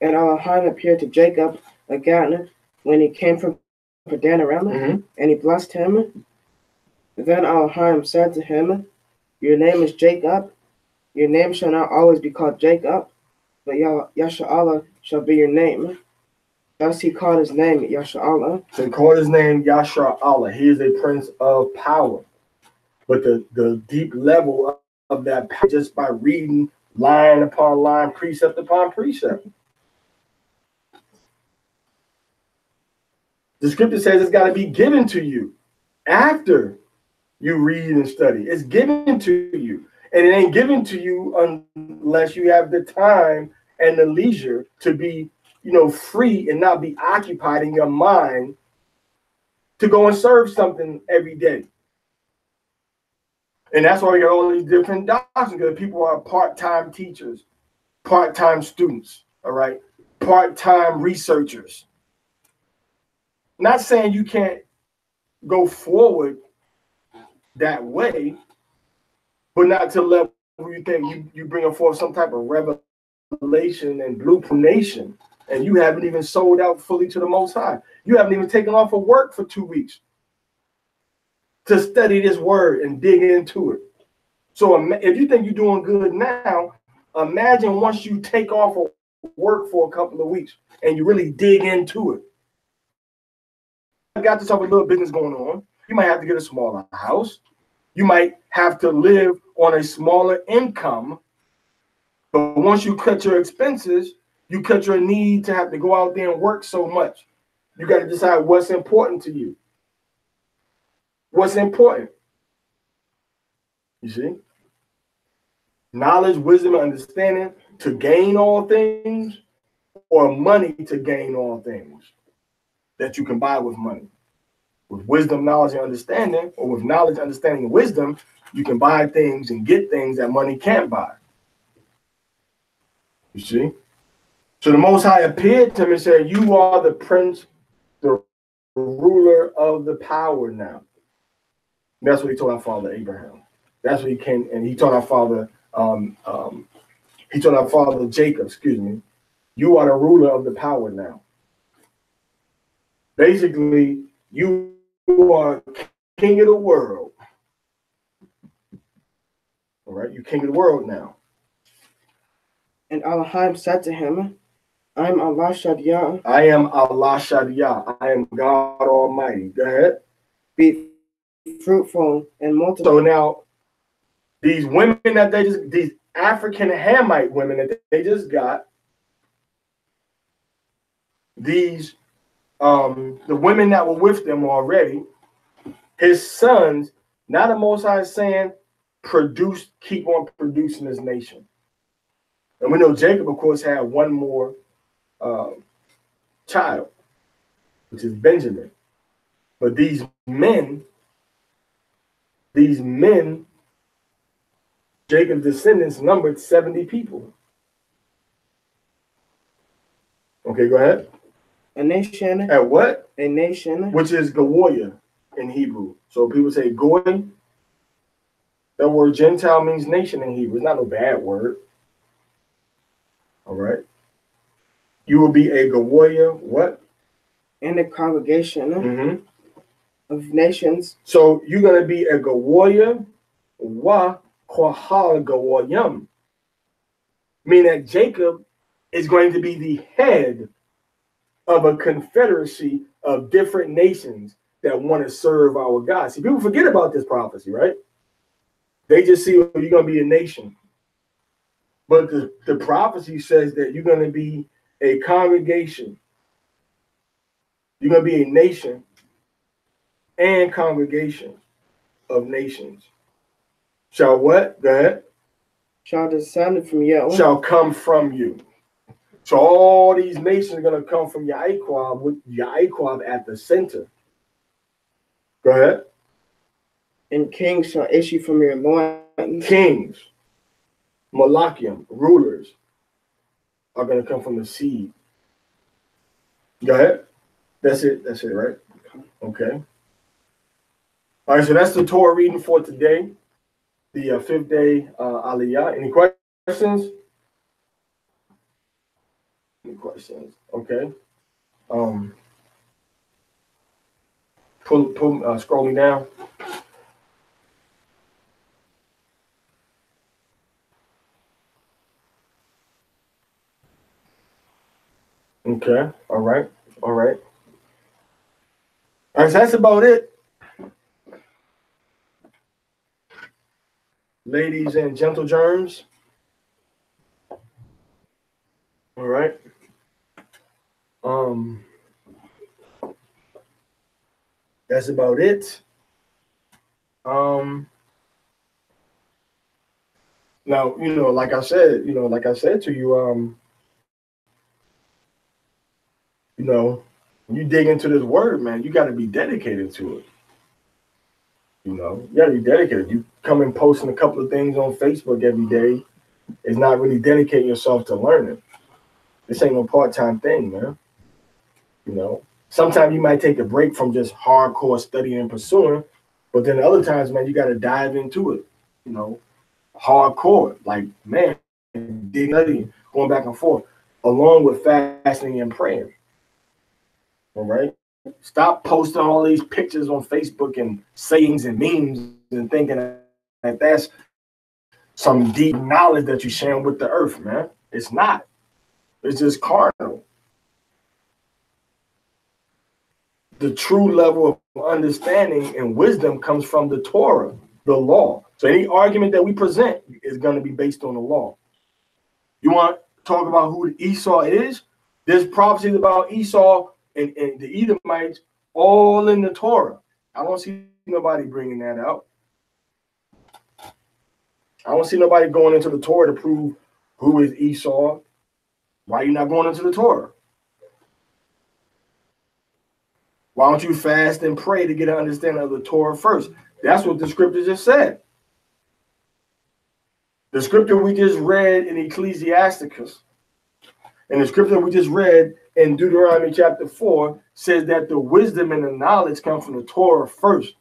And Elohim appeared to Jacob again when he came from Padan Aram, and he blessed him. Then Elohim said to him, your name is Jacob. Your name shall not always be called Jacob, but Yasha'Allah shall be your name. Thus he called his name Yasha'Allah. So he called his name Yasha'Allah. He is a prince of power. But the deep level of that just by reading line upon line, precept upon precept. The scripture says it's got to be given to you after you read and study. It's given to you. And it ain't given to you unless you have the time and the leisure to be, free and not be occupied in your mind to go and serve something every day. And that's why we got all these different doctrines, because people are part-time teachers, part-time students, all right, part-time researchers. Not saying you can't go forward that way, but not to the level where you think you bring forth some type of revelation and blueprint nation, and you haven't even sold out fully to the Most High. You haven't even taken off of work for 2 weeks to study this word and dig into it. So if you think you're doing good now, imagine once you take off of work for a couple of weeks and you really dig into it. I got yourself a little business going on. You might have to get a smaller house. You might have to live on a smaller income. But once you cut your expenses, you cut your need to have to go out there and work so much. You got to decide what's important to you. What's important? You see? Knowledge, wisdom, and understanding to gain all things, or money to gain all things that you can buy with money. With wisdom, knowledge, and understanding, or with knowledge, understanding, and wisdom, you can buy things and get things that money can't buy. You see? So the Most High appeared to him and said, you are the prince, the ruler of the power now. And that's what he told our father Abraham. That's what he came, and he told our father, Jacob, you are the ruler of the power now. Basically, you are king of the world. All right, you're king of the world now. And Elohim said to him, I am Allah Shaddiyah. I am Allah Shaddiyah. I am God Almighty. Go ahead. Be fruitful and multiply. So now, these women that these African Hamite women that they just got, these, the women that were with them already, his sons, now the Most High is saying, keep on producing this nation. And we know Jacob, of course, had one more child, which is Benjamin. But these men, Jacob's descendants numbered 70 people. Okay, go ahead. A nation. At what? A nation. Which is Goya in Hebrew. So people say Goy. That word Gentile means nation in Hebrew. It's not a bad word. All right. You will be a Goya, what? In a congregation of nations. So you're going to be a Goya wa Kohal Goyam. Meaning that Jacob is going to be the head of a confederacy of different nations that want to serve our God. See, people forget about this prophecy, right? They just see, oh, you're going to be a nation. But the prophecy says that you're going to be a congregation. You're going to be a nation and congregation of nations. Shall what? Go ahead. Shall descend from you. Shall come from you. So all these nations are going to come from Yaquab, with Yaquab at the center. Go ahead. And kings shall issue from your loins. Kings, Malachium, rulers, are going to come from the seed. Go ahead. That's it, right? Okay. All right, so that's the Torah reading for today, the fifth day Aliyah. Any questions? Any questions? Okay. Scroll me down. Okay. All right. All right. All right, so that's about it. ladies and gentle germs. All right. That's about it. Now, like I said, to you, when you dig into this word, man, you got to be dedicated to it. You got to be dedicated. You come and posting a couple of things on Facebook every day is not really dedicating yourself to learning. This ain't no part-time thing, man. Sometimes you might take a break from just hardcore studying and pursuing, but then other times, man, you got to dive into it, hardcore, like, man, studying, going back and forth, along with fasting and praying. All right? Stop posting all these pictures on Facebook and sayings and memes and thinking that that's some deep knowledge that you're sharing with the earth, man. It's not. It's just carnal. The true level of understanding and wisdom comes from the Torah, the law. So any argument that we present is going to be based on the law. You want to talk about who Esau is? There's prophecies about Esau and the Edomites all in the Torah. I don't see nobody bringing that out. I don't see nobody going into the Torah to prove who is Esau. Why are you not going into the Torah? Why don't you fast and pray to get an understanding of the Torah first? That's what the scripture just said. The scripture we just read in Ecclesiasticus and the scripture we just read in Deuteronomy chapter 4 says that the wisdom and the knowledge come from the Torah first.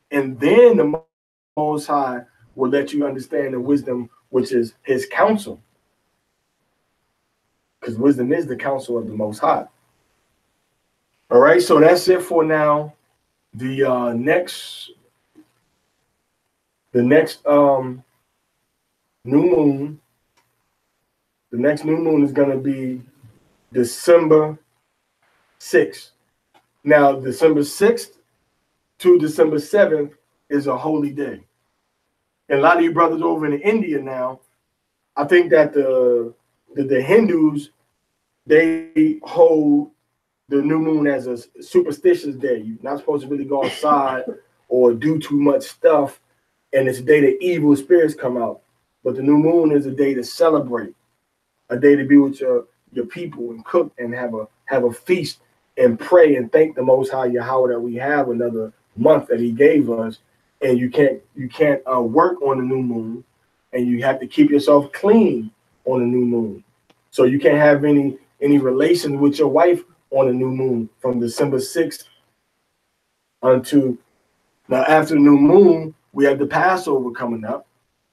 And then the Most High will let you understand the wisdom, which is his counsel. Because wisdom is the counsel of the Most High. All right, so that's it for now. The next new moon. The next new moon is going to be December 6th. Now, December 6th to December 7th is a holy day. And a lot of you brothers over in India now, I think that the Hindus, they hold the new moon as a superstitious day. You're not supposed to really go outside or do too much stuff. And it's a day that evil spirits come out. But the new moon is a day to celebrate, a day to be with your people and cook and have a feast and pray and thank the Most High Yahweh that we have another month that he gave us. And you can't work on the new moon, and you have to keep yourself clean on the new moon. So you can't have any relations with your wife on the new moon from December 6th until now. After the new moon, we have the Passover coming up,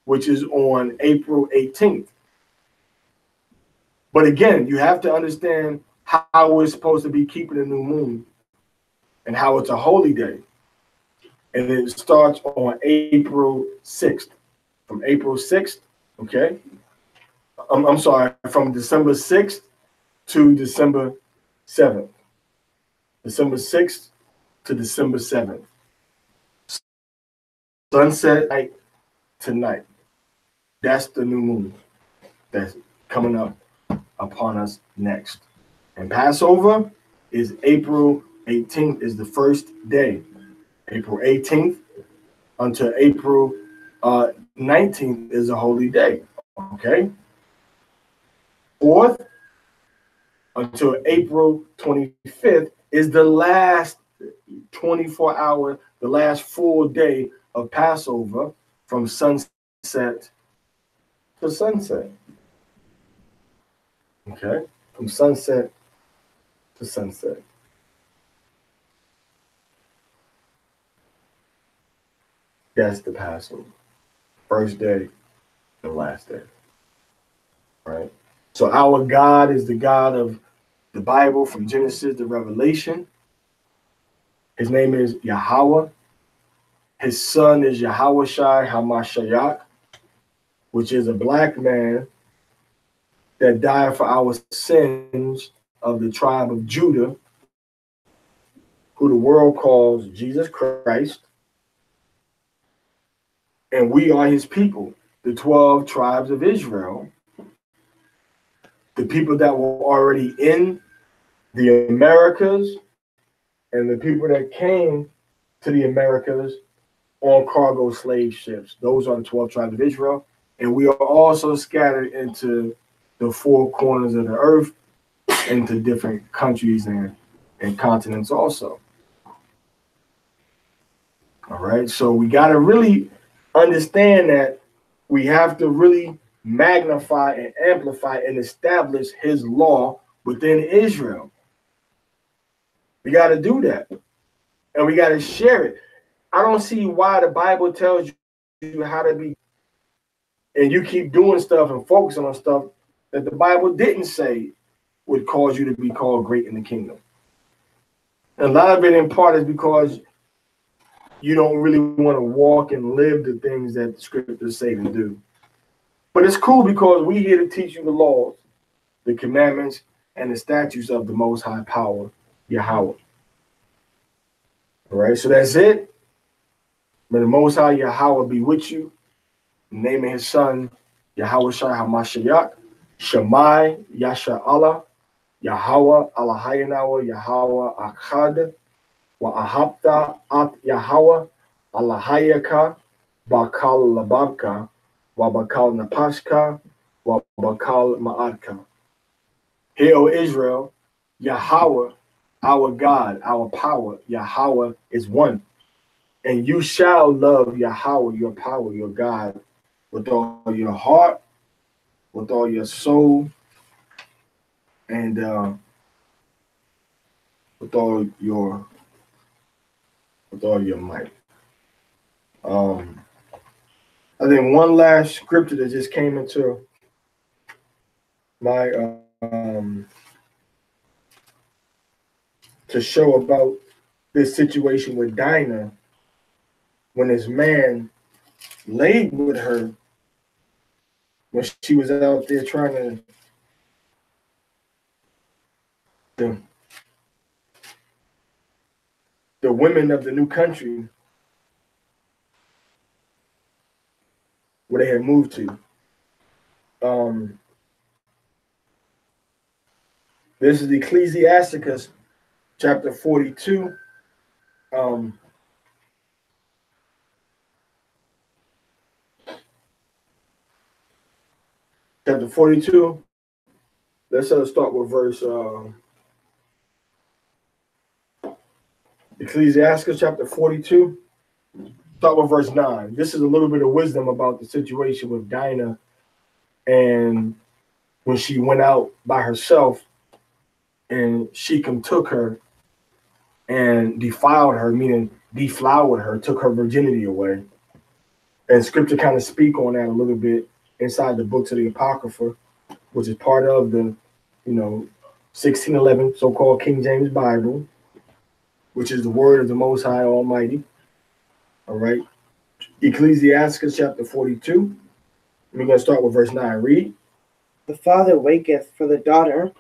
which is on April 18th. But again, you have to understand how we're supposed to be keeping the new moon and how it's a holy day. And it starts on April 6th. From April 6th, okay? I'm sorry, from December 6th to December 7th. December 6th to December 7th. Sunset night to night. That's the new moon that's coming up upon us next. And Passover is April 18th is the first day. April 18th until April 19th is a holy day. Okay? 4th until April 25th is the last 24-hour, the last full day of Passover from sunset to sunset. Okay? From sunset to sunset. That's the Passover. First day and last day. Right? So our God is the God of the Bible from Genesis to Revelation. His name is Yahweh. His son is Yahawashi Hamashiach, which is a black man that died for our sins of the tribe of Judah, who the world calls Jesus Christ. And we are his people, the 12 tribes of Israel, the people that were already in the Americas, and the people that came to the Americas on cargo slave ships. Those are the 12 tribes of Israel. And we are also scattered into the four corners of the earth, into different countries and continents also. All right. So we got to really understand that we have to really magnify and amplify and establish his law within Israel. We got to do that. And we got to share it. I don't see why the Bible tells you how to be, and you keep doing stuff and focusing on stuff that the Bible didn't say would cause you to be called great in the kingdom. And a lot of it in part is because you don't really want to walk and live the things that the scriptures say to do. But it's cool because we're here to teach you the laws, the commandments, and the statutes of the Most High Power, Yahweh. All right, so that's it. May the Most High Yahweh be with you. In the name of his son, Yahweh Shai HaMashiach, Shemai Yasha Allah, Yahweh Allahayanawa, Yahweh Achad, Wa Ahabta At Yahweh, Allahayaka, Bakal Lababka, Wa Bakal Napashka, Wa Bakal Ma'adka. Hear, O Israel, Yahweh, our God, our power, Yahweh is one. And you shall love Yahweh, your power, your God, with all your heart, with all your soul, and with all your might. I think one last scripture that just came into my to show about this situation with Dinah when this man laid with her when she was out there trying to the women of the new country where they had moved to. This is Ecclesiasticus chapter 42. Chapter 42. Let's start with verse Ecclesiasticus chapter 42. Start with verse 9. This is a little bit of wisdom about the situation with Dinah and when she went out by herself and Shechem took her and defiled her, meaning deflowered her, took her virginity away. And scripture kind of speak on that a little bit inside the books of the Apocrypha, which is part of the, 1611 so-called King James Bible, which is the word of the Most High Almighty. All right. Ecclesiasticus chapter 42. We're going to start with verse 9. Read. The father waketh for the daughter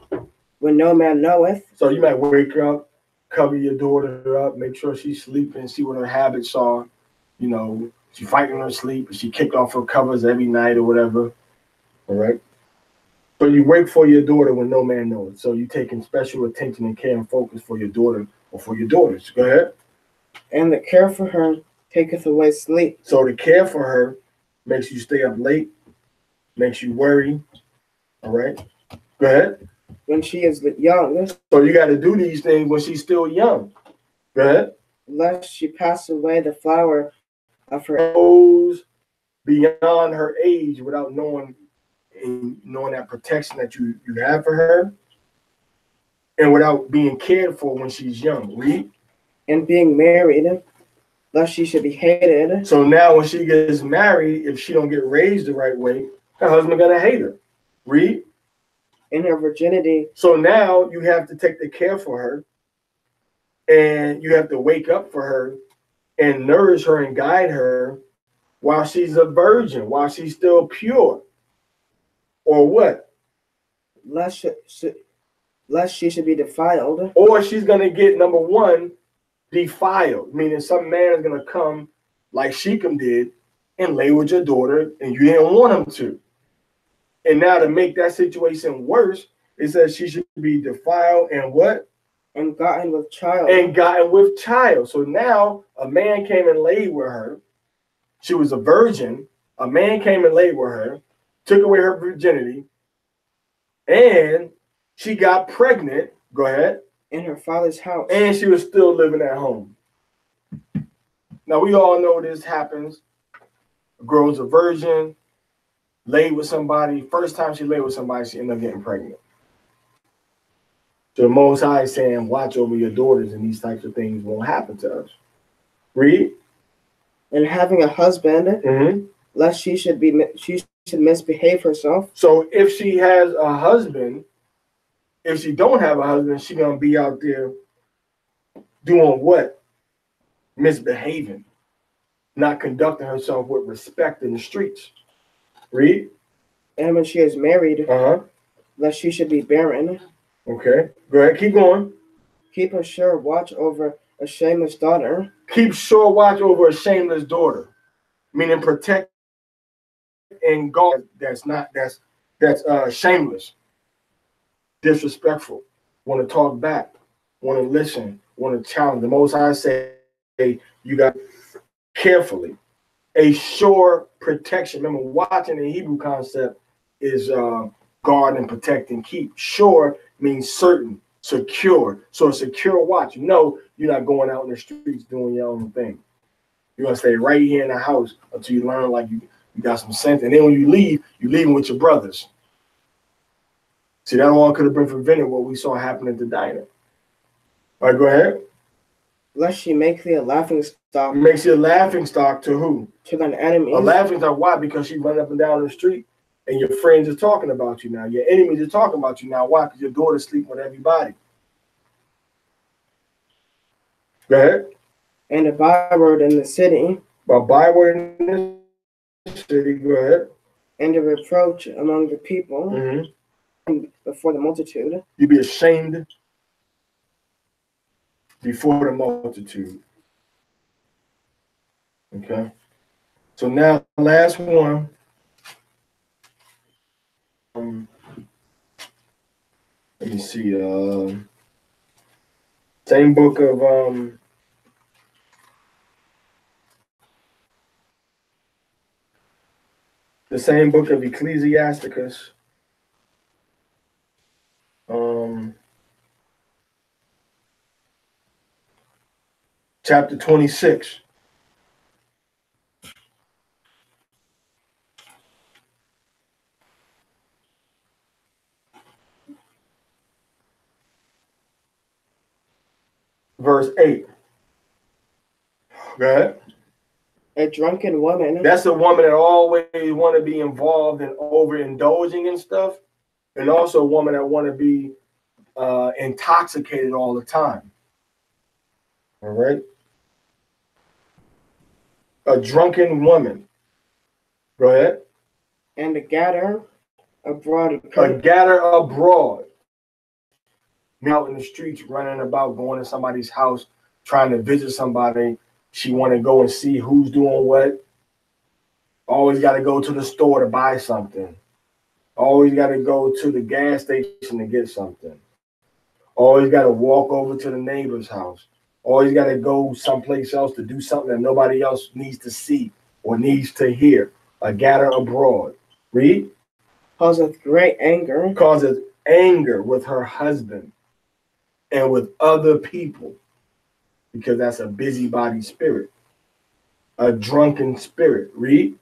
when no man knoweth. So you might wake up, cover your daughter up, make sure she's sleeping, see what her habits are. She fighting in her sleep, she kicked off her covers every night or whatever. All right. So you wake for your daughter when no man knows. So you're taking special attention and care and focus for your daughter or for your daughters. Go ahead. And the care for her taketh away sleep. So the care for her makes you stay up late, makes you worry. All right. Go ahead. When she is young. So you got to do these things when she's still young. Go ahead. Lest she pass away the flower of her goes beyond her age without knowing that protection that you have for her and without being cared for when she's young. Read. And being married, lest she should be hated. So now when she gets married, if she don't get raised the right way, her husband gonna hate her. Read. In her virginity. So now you have to take the care for her and you have to wake up for her and nourish her and guide her while she's a virgin, while she's still pure. Or what? Lest she should be defiled. Or she's going to get, number one, defiled, meaning some man is going to come like Shechem did and lay with your daughter, and you didn't want him to. And now to make that situation worse, it says she should be defiled and what? And gotten with child. And gotten with child. So now a man came and laid with her. She was a virgin. A man came and laid with her, took away her virginity, and she got pregnant. Go ahead. In her father's house. And she was still living at home. Now, we all know this happens. A girl's a virgin, laid with somebody. First time she laid with somebody, she ended up getting pregnant. So the Most High is saying, watch over your daughters, and these types of things won't happen to us. Read. And having a husband, lest she should misbehave herself. So if she has a husband, if she don't have a husband, she's going to be out there doing what? Misbehaving. Not conducting herself with respect in the streets. Read. And when she is married, lest she should be barren. Okay. Go ahead. Keep going. Keep a sure watch over a shameless daughter. Keep sure watch over a shameless daughter. Meaning protect and guard that's shameless. Disrespectful, want to talk back, want to listen, want to challenge. The Most High say, you got carefully. A sure protection. Remember, watching the Hebrew concept is guard and protect and keep. Sure means certain, secure. So a secure watch. You know you're not going out in the streets doing your own thing. You're going to stay right here in the house until you learn like you got some sense. And then when you leave, you're leaving with your brothers. See, that all could have been prevented what we saw happen at the diner. All right, go ahead. Lest she make thee a laughing stock. Makes you a laughing stock to who? To thine enemies. A laughing stock, why? Because she run up and down the street and your friends are talking about you now. Your enemies are talking about you now. Why? Because your daughter's sleeping with everybody. Go ahead. And a byword in the city. A byword in the city, go ahead. And a reproach among the people. Before the multitude. You be ashamed before the multitude. Okay. So now, last one. Let me see. Same book of the same book of Ecclesiasticus. Chapter 26. Verse 8. Go ahead. A drunken woman. That's a woman that always want to be involved in overindulging and stuff. And also a woman that want to be intoxicated all the time. All right. A drunken woman. Go ahead. And a gatter abroad. A gatter abroad. Out in the streets, running about, going to somebody's house, trying to visit somebody. She want to go and see who's doing what. Always got to go to the store to buy something. Always got to go to the gas station to get something. Always got to walk over to the neighbor's house. Always got to go someplace else to do something that nobody else needs to see or needs to hear. A gatter abroad. Read. Causeth great anger. Causeth anger with her husband and with other people, because that's a busybody spirit. A drunken spirit. Read.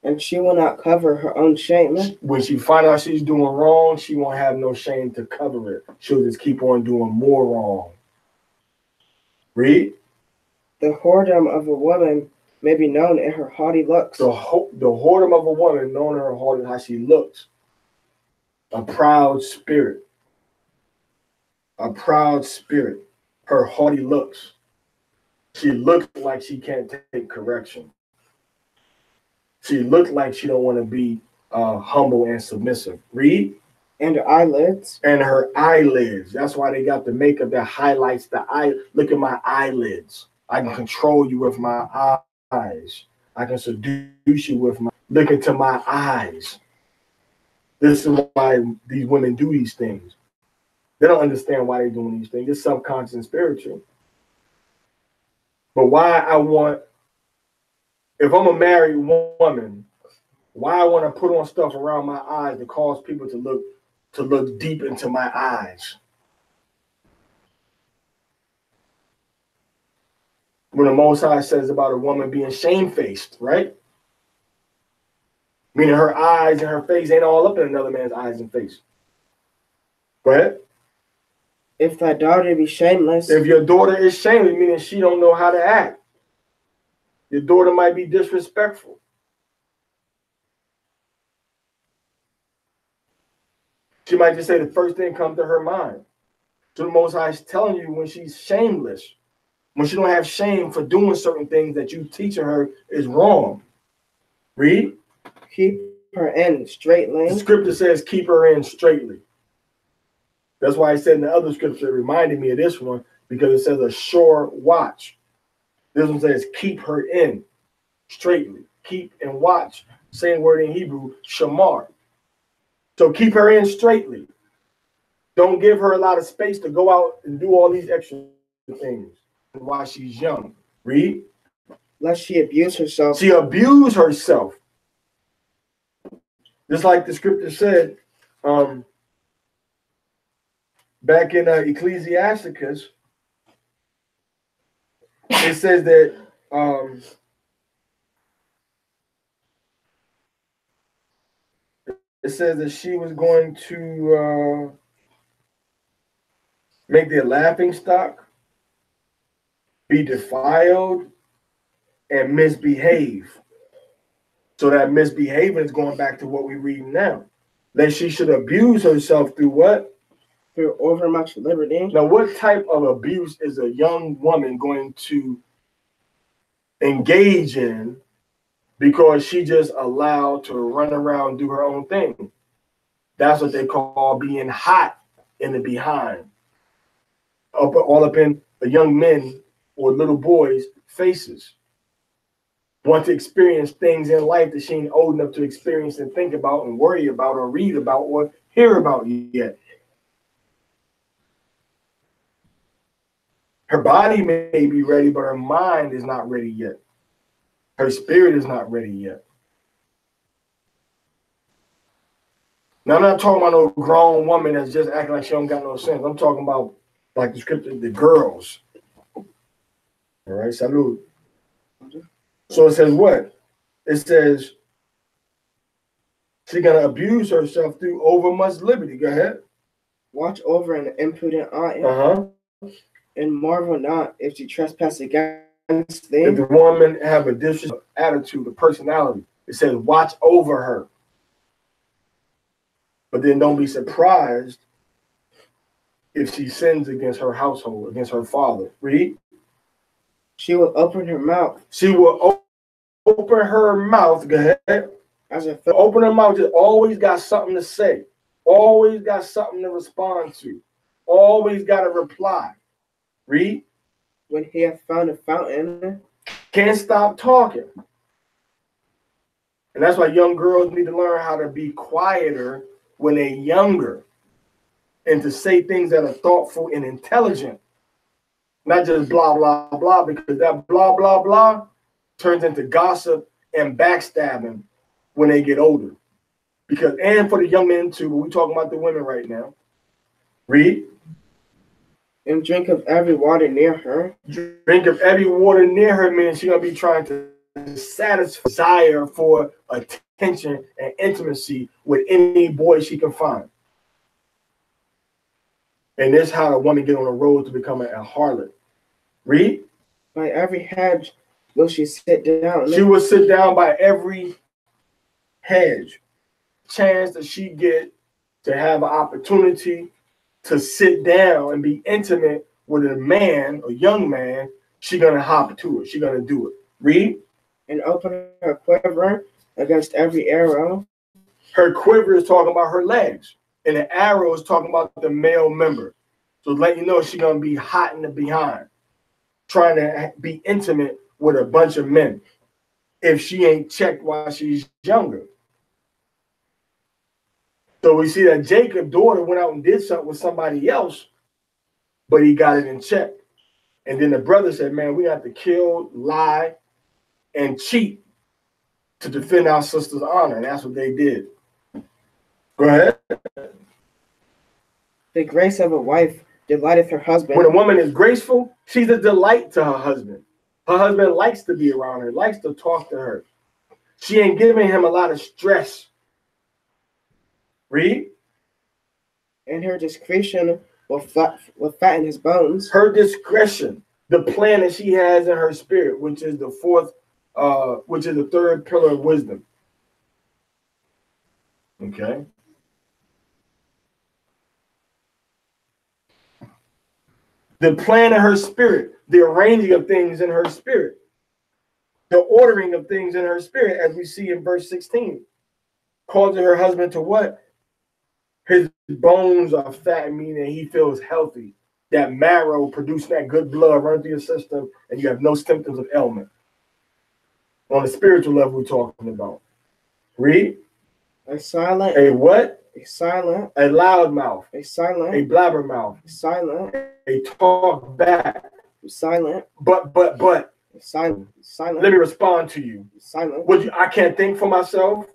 And she will not cover her own shame. When she finds out she's doing wrong, she won't have no shame to cover it. She'll just keep on doing more wrong. Read. The whoredom of a woman may be known in her haughty looks. The whoredom of a woman known in her haughty, how she looks. A proud spirit. A proud spirit. Her haughty looks. She looks like she can't take correction. She looked like she don't want to be humble and submissive. Read. And her eyelids. And her eyelids. That's why they got the makeup that highlights the eye. Look at my eyelids. I can control you with my eyes. I can seduce you with my look into my eyes. This is why these women do these things. They don't understand why they're doing these things. It's subconscious and spiritual. But why I want, if I'm a married woman, why I want to put on stuff around my eyes to cause people to look deep into my eyes. When the Most High says about a woman being shamefaced, right? Meaning her eyes and her face ain't all up in another man's eyes and face. Go ahead. If thy daughter be shameless. If your daughter is shameless, meaning she don't know how to act. Your daughter might be disrespectful. She might just say the first thing comes to her mind. So the Most High is telling you when she's shameless, when she don't have shame for doing certain things that you teaching her is wrong. Read. Keep her in straightly. The scripture says keep her in straightly. That's why I said in the other scripture, it reminded me of this one because it says a sure watch. This one says keep her in straightly. Keep and watch. Same word in Hebrew, shamar. So keep her in straightly. Don't give her a lot of space to go out and do all these extra things while she's young. Read. Lest she abuse herself. She abused herself. Just like the scripture said, back in Ecclesiasticus, it says that she was going to make their laughing stock, be defiled, and misbehave. So that misbehaving is going back to what we read now. That she should abuse herself through what? Through overmuch liberty. Now, what type of abuse is a young woman going to engage in because she just allowed to run around, do her own thing? That's what they call being hot in the behind. All up in a young men or little boys' faces. Want to experience things in life that she ain't old enough to experience and think about and worry about or read about or hear about yet. Her body may be ready, but her mind is not ready yet. Her spirit is not ready yet. Now, I'm not talking about no grown woman that's just acting like she don't got no sense. I'm talking about, like the scripture, the girls. All right, salud. So it says what? It says she's going to abuse herself through overmuch liberty. Go ahead. Watch over an impudent eye. And marvel not if she trespass against thee. If the woman have a disrespectful attitude, a personality, it says watch over her. But then don't be surprised if she sins against her household, against her father. Read. She will open her mouth. She will open her mouth. Go ahead. Open her mouth. Just always got something to say. Always got something to respond to. Always got a reply. Read. When he hath found a fountain. Can't stop talking. And that's why young girls need to learn how to be quieter when they're younger. And to say things that are thoughtful and intelligent. Not just blah, blah, blah, because that blah, blah, blah turns into gossip and backstabbing when they get older. Because, and for the young men too, but we're talking about the women right now. Read. And drink of every water near her. Drink of every water near her means she's going to be trying to satisfy desire for attention and intimacy with any boy she can find. And this is how a woman get on the road to becoming a harlot. Read. By every hedge will she sit down. She will sit down by every hedge. Chance that she get to have an opportunity to sit down and be intimate with a man, a young man, she's going to hop to it. She's going to do it. Read. And open her quiver against every arrow. Her quiver is talking about her legs. And the arrow is talking about the male member. So let you know she's going to be hot in the behind. Trying to be intimate with a bunch of men. if she ain't checked while she's younger. So we see that Jacob's daughter went out and did something with somebody else, but he got it in check. And then the brother said, man, we have to kill, lie, and cheat to defend our sister's honor. And that's what they did. Go ahead. The grace of a wife delighteth her husband. When a woman is graceful, she's a delight to her husband. Her husband likes to be around her, likes to talk to her. She ain't giving him a lot of stress. Read. And her discretion will fatten his bones. Her discretion, the plan that she has in her spirit, which is the third pillar of wisdom. Okay. The plan in her spirit, the arranging of things in her spirit, the ordering of things in her spirit, as we see in verse 16, causing her husband to what? His bones are fat, meaning he feels healthy. That marrow producing that good blood running through your system, and you have no symptoms of ailment. On the spiritual level, we're talking about. Read. A silent. A what? A silent. A loud mouth. A silent. A blabbermouth. A silent. A talk back. A silent. But. A silent. Silent. Let me respond to you. Silent. I can't think for myself.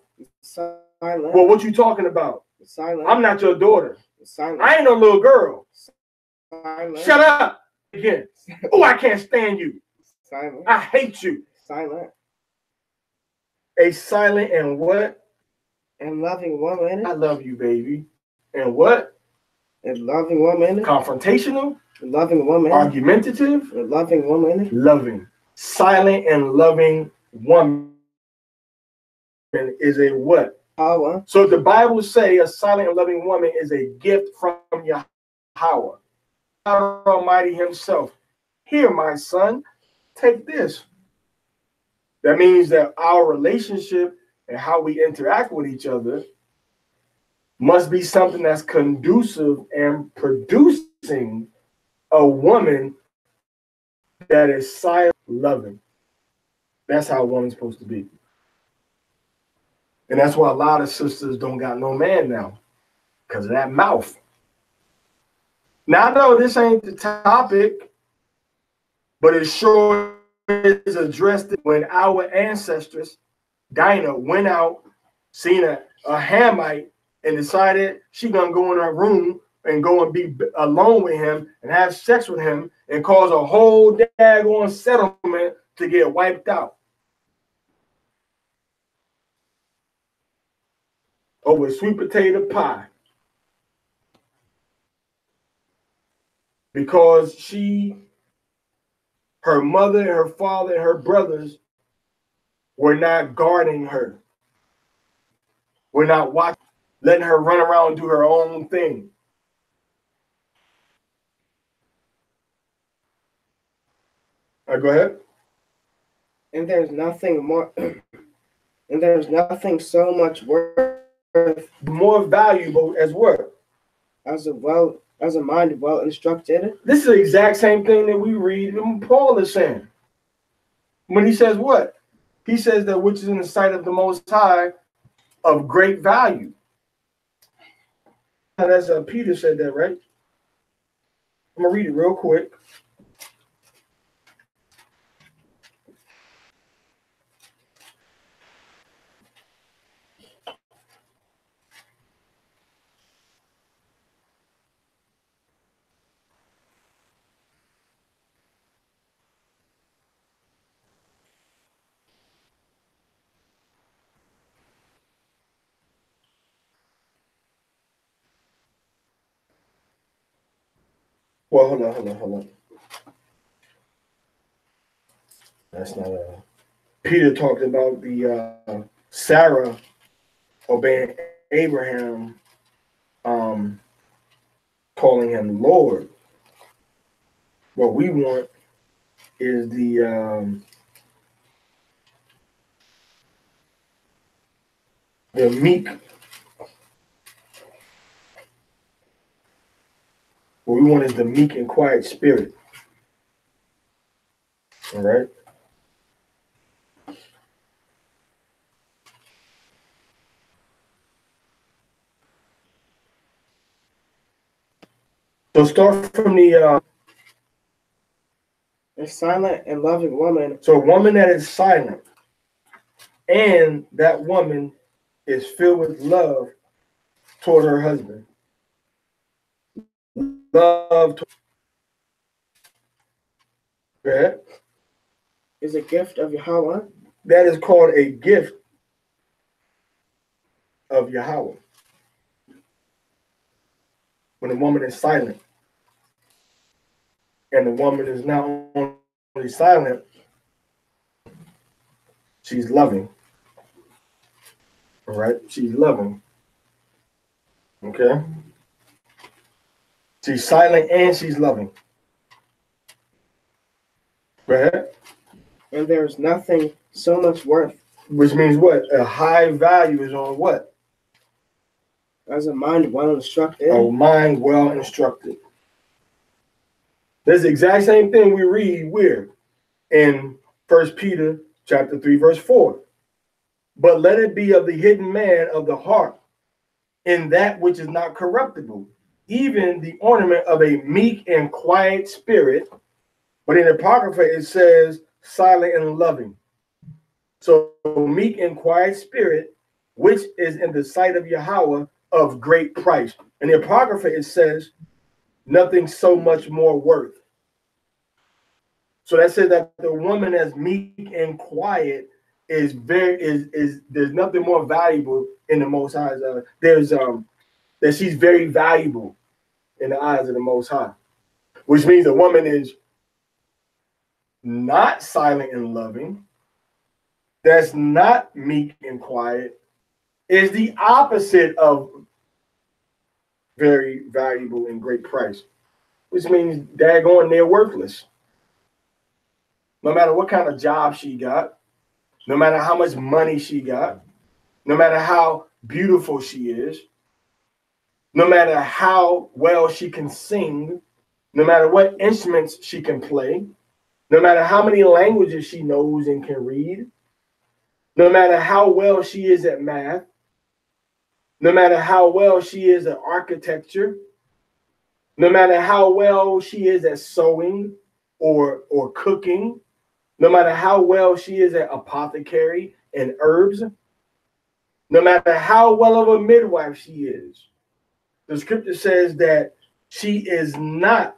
Silent. Well, what you talking about? Silent. I'm not your daughter. Silent. I ain't no little girl. Silent. Shut up again. Oh, I can't stand you. Silent. I hate you. Silent. A silent and what? And loving woman. I love you, baby. And what? A loving woman. Confrontational. A loving woman. Argumentative. A loving woman. Loving. Silent and loving woman is a what? Power. So the Bible say a silent and loving woman is a gift from Yahweh. God Almighty himself. Here, my son, take this. That means that our relationship and how we interact with each other must be something that's conducive and producing a woman that is silent, loving. That's how a woman's supposed to be. And that's why a lot of sisters don't got no man now, because of that mouth. Now, I know this ain't the topic, but it sure is addressed when our ancestors, Dinah, went out, seen a Hamite, and decided she gonna go in her room and go and be alone with him and have sex with him and cause a whole daggone settlement to get wiped out. Over sweet potato pie. Because her mother, her father, and her brothers were not guarding her. Were not watching, letting her run around and do her own thing. All right, go ahead. And there's nothing more, and there's nothing so much worth. More valuable as what? As a mind well instructed. This is the exact same thing that we read and Paul is saying. When he says what? He says that which is in the sight of the Most High of great value. Now that's Peter said that, right? I'm going to read it real quick. Well, hold on. That's not Peter talked about the Sarah obeying Abraham, calling him Lord. What we want is the meek. What we want is the meek and quiet spirit. All right. So start from the a silent and loving woman. so a woman that is silent, and that woman is filled with love toward her husband. Love. Right? Is a gift of Yahweh. That is called a gift of Yahweh. When a woman is silent, and the woman is not only silent, she's loving. All right? She's loving. Okay? She's silent and she's loving. Go ahead. And there is nothing so much worth. Which means what? A high value is on what? As a mind well instructed. A mind well instructed. That's the exact same thing we read where? In 1 Peter chapter 3, verse 4. But let it be of the hidden man of the heart, in that which is not corruptible, even the ornament of a meek and quiet spirit. But in the Apocrypha, it says silent and loving. So meek and quiet spirit, which is in the sight of Yahweh of great price. In the Apocrypha, it says nothing so much more worth. So that says that the woman that's meek and quiet is there's nothing more valuable in the Most High's that she's very valuable in the eyes of the Most High, which means a woman is not silent and loving, that's not meek and quiet, is the opposite of very valuable and great price, which means daggone they're worthless. No matter what kind of job she got, no matter how much money she got, no matter how beautiful she is, no matter how well she can sing, no matter what instruments she can play, no matter how many languages she knows and can read, no matter how well she is at math, no matter how well she is at architecture, no matter how well she is at sewing or cooking, no matter how well she is at apothecary and herbs, no matter how well of a midwife she is, the scripture says that she is not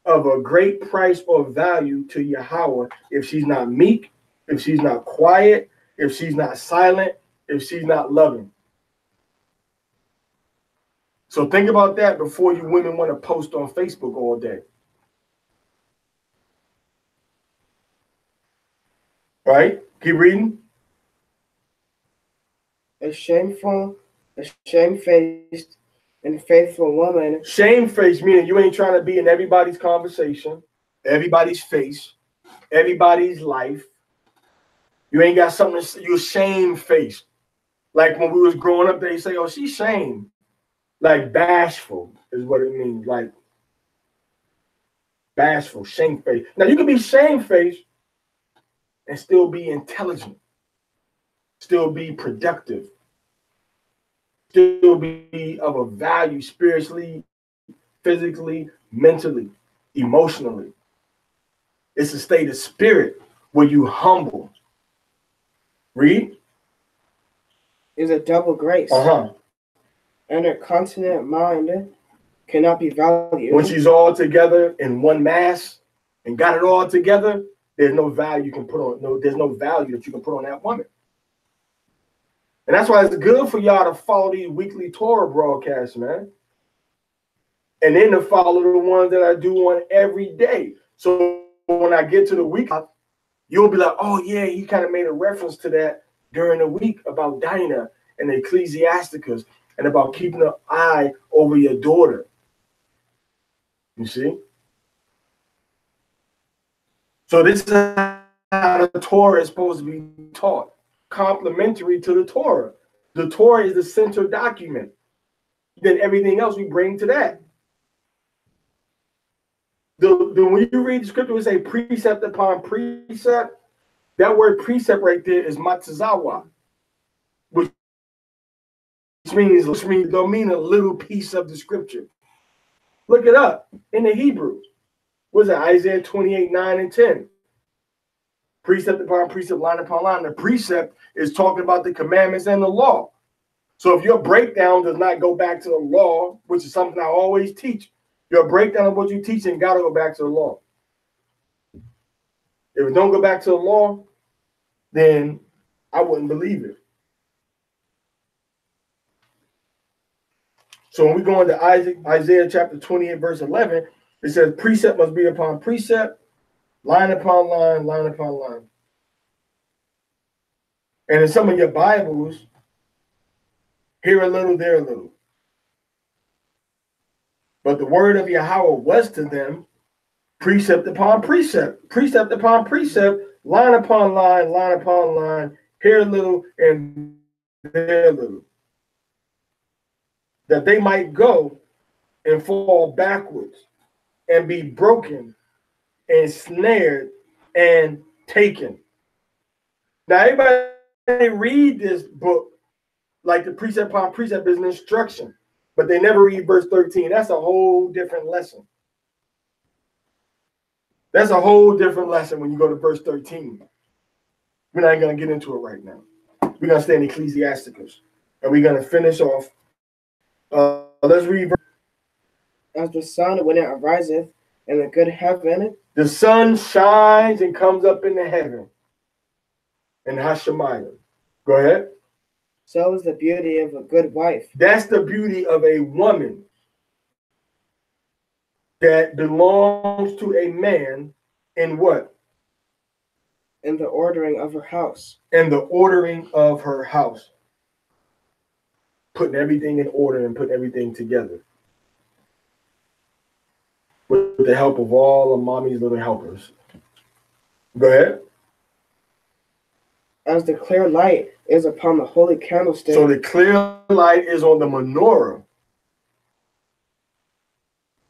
of a great price or value to Yahweh if she's not meek, if she's not quiet, if she's not silent, if she's not loving. So think about that before you women want to post on Facebook all day. Right? Keep reading. A shamefaced, and faithful woman. Shamefaced meaning you ain't trying to be in everybody's conversation, everybody's face, everybody's life. You ain't got something to say. You're shamefaced. Like when we was growing up, they say, oh, she's shame. Like bashful is what it means. Like bashful, shamefaced. Now you can be shamefaced and still be intelligent, still be productive, still be of a value spiritually, physically, mentally, emotionally. It's a state of spirit where you humble. Read. Is a double grace. And her continent mind cannot be valued. When she's all together in one mass and got it all together, there's no value you can put on. There's no value that you can put on that woman. And that's why it's good for y'all to follow these weekly Torah broadcasts, man. And then to follow the ones that I do on every day. So when I get to the week, you'll be like, oh yeah, he kind of made a reference to that during the week about Dinah and Ecclesiasticus and about keeping an eye over your daughter. You see? So this is how the Torah is supposed to be taught. Complementary to the Torah. The Torah is the central document. Then everything else we bring to that. When you read the scripture, we say precept upon precept. That word precept right there is matzazawa, which means don't mean a little piece of the scripture. Look it up in the Hebrew. What's it? Isaiah 28, 9 and 10. Precept upon precept, line upon line. The precept is talking about the commandments and the law. So if your breakdown does not go back to the law, which is something I always teach, your breakdown of what you teach and got to go back to the law. If it don't go back to the law, then I wouldn't believe it. So when we go into Isaiah chapter 28, verse 11, it says precept must be upon precept, line upon line, line upon line. And in some of your Bibles, here a little, there a little. But the word of Yahweh was to them precept upon precept, precept upon precept, line upon line, line upon line, here a little and there a little. That they might go and fall backwards and be broken and snared and taken. Now, everybody read this book like the precept upon precept is an instruction, but they never read verse 13. That's a whole different lesson. That's a whole different lesson when you go to verse 13. We're not going to get into it right now. We're going to stay in Ecclesiasticus, and we're going to finish off. Let's read. As the sun when it ariseth in the good heaven. The sun shines and comes up in the heaven. In Hashemayim. Go ahead. So is the beauty of a good wife. That's the beauty of a woman that belongs to a man in what? In the ordering of her house. In the ordering of her house. Putting everything in order and putting everything together. With the help of all of mommy's little helpers. Go ahead. As the clear light is upon the holy candlestick. So the clear light is on the menorah.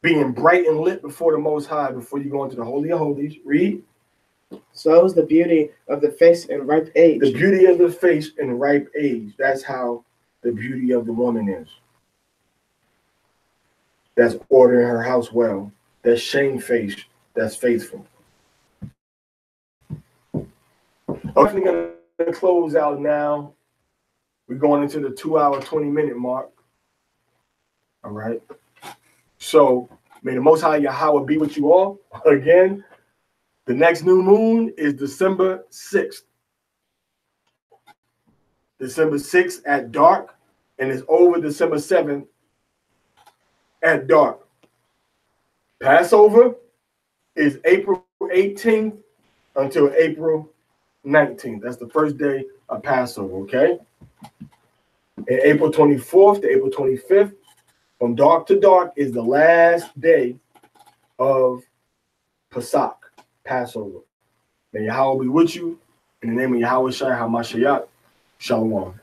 Being bright and lit before the Most High before you go into the Holy of Holies. Read. So is the beauty of the face in ripe age. The beauty of the face in ripe age. That's how the beauty of the woman is. That's ordering her house well. That's shamefaced. That's faithful. Okay, we're going to close out now. We're going into the 2-hour, 20-minute mark. All right. So, may the Most High Yahweh be with you all. Again, the next new moon is December 6th. December 6th at dark, and it's over December 7th at dark. Passover is April 18th until April 19th. That's the first day of Passover, okay? And April 24th to April 25th, from dark to dark, is the last day of Pesach, Passover. May Yahweh be with you. In the name of Yahweh Shai HaMashiach, Shalom.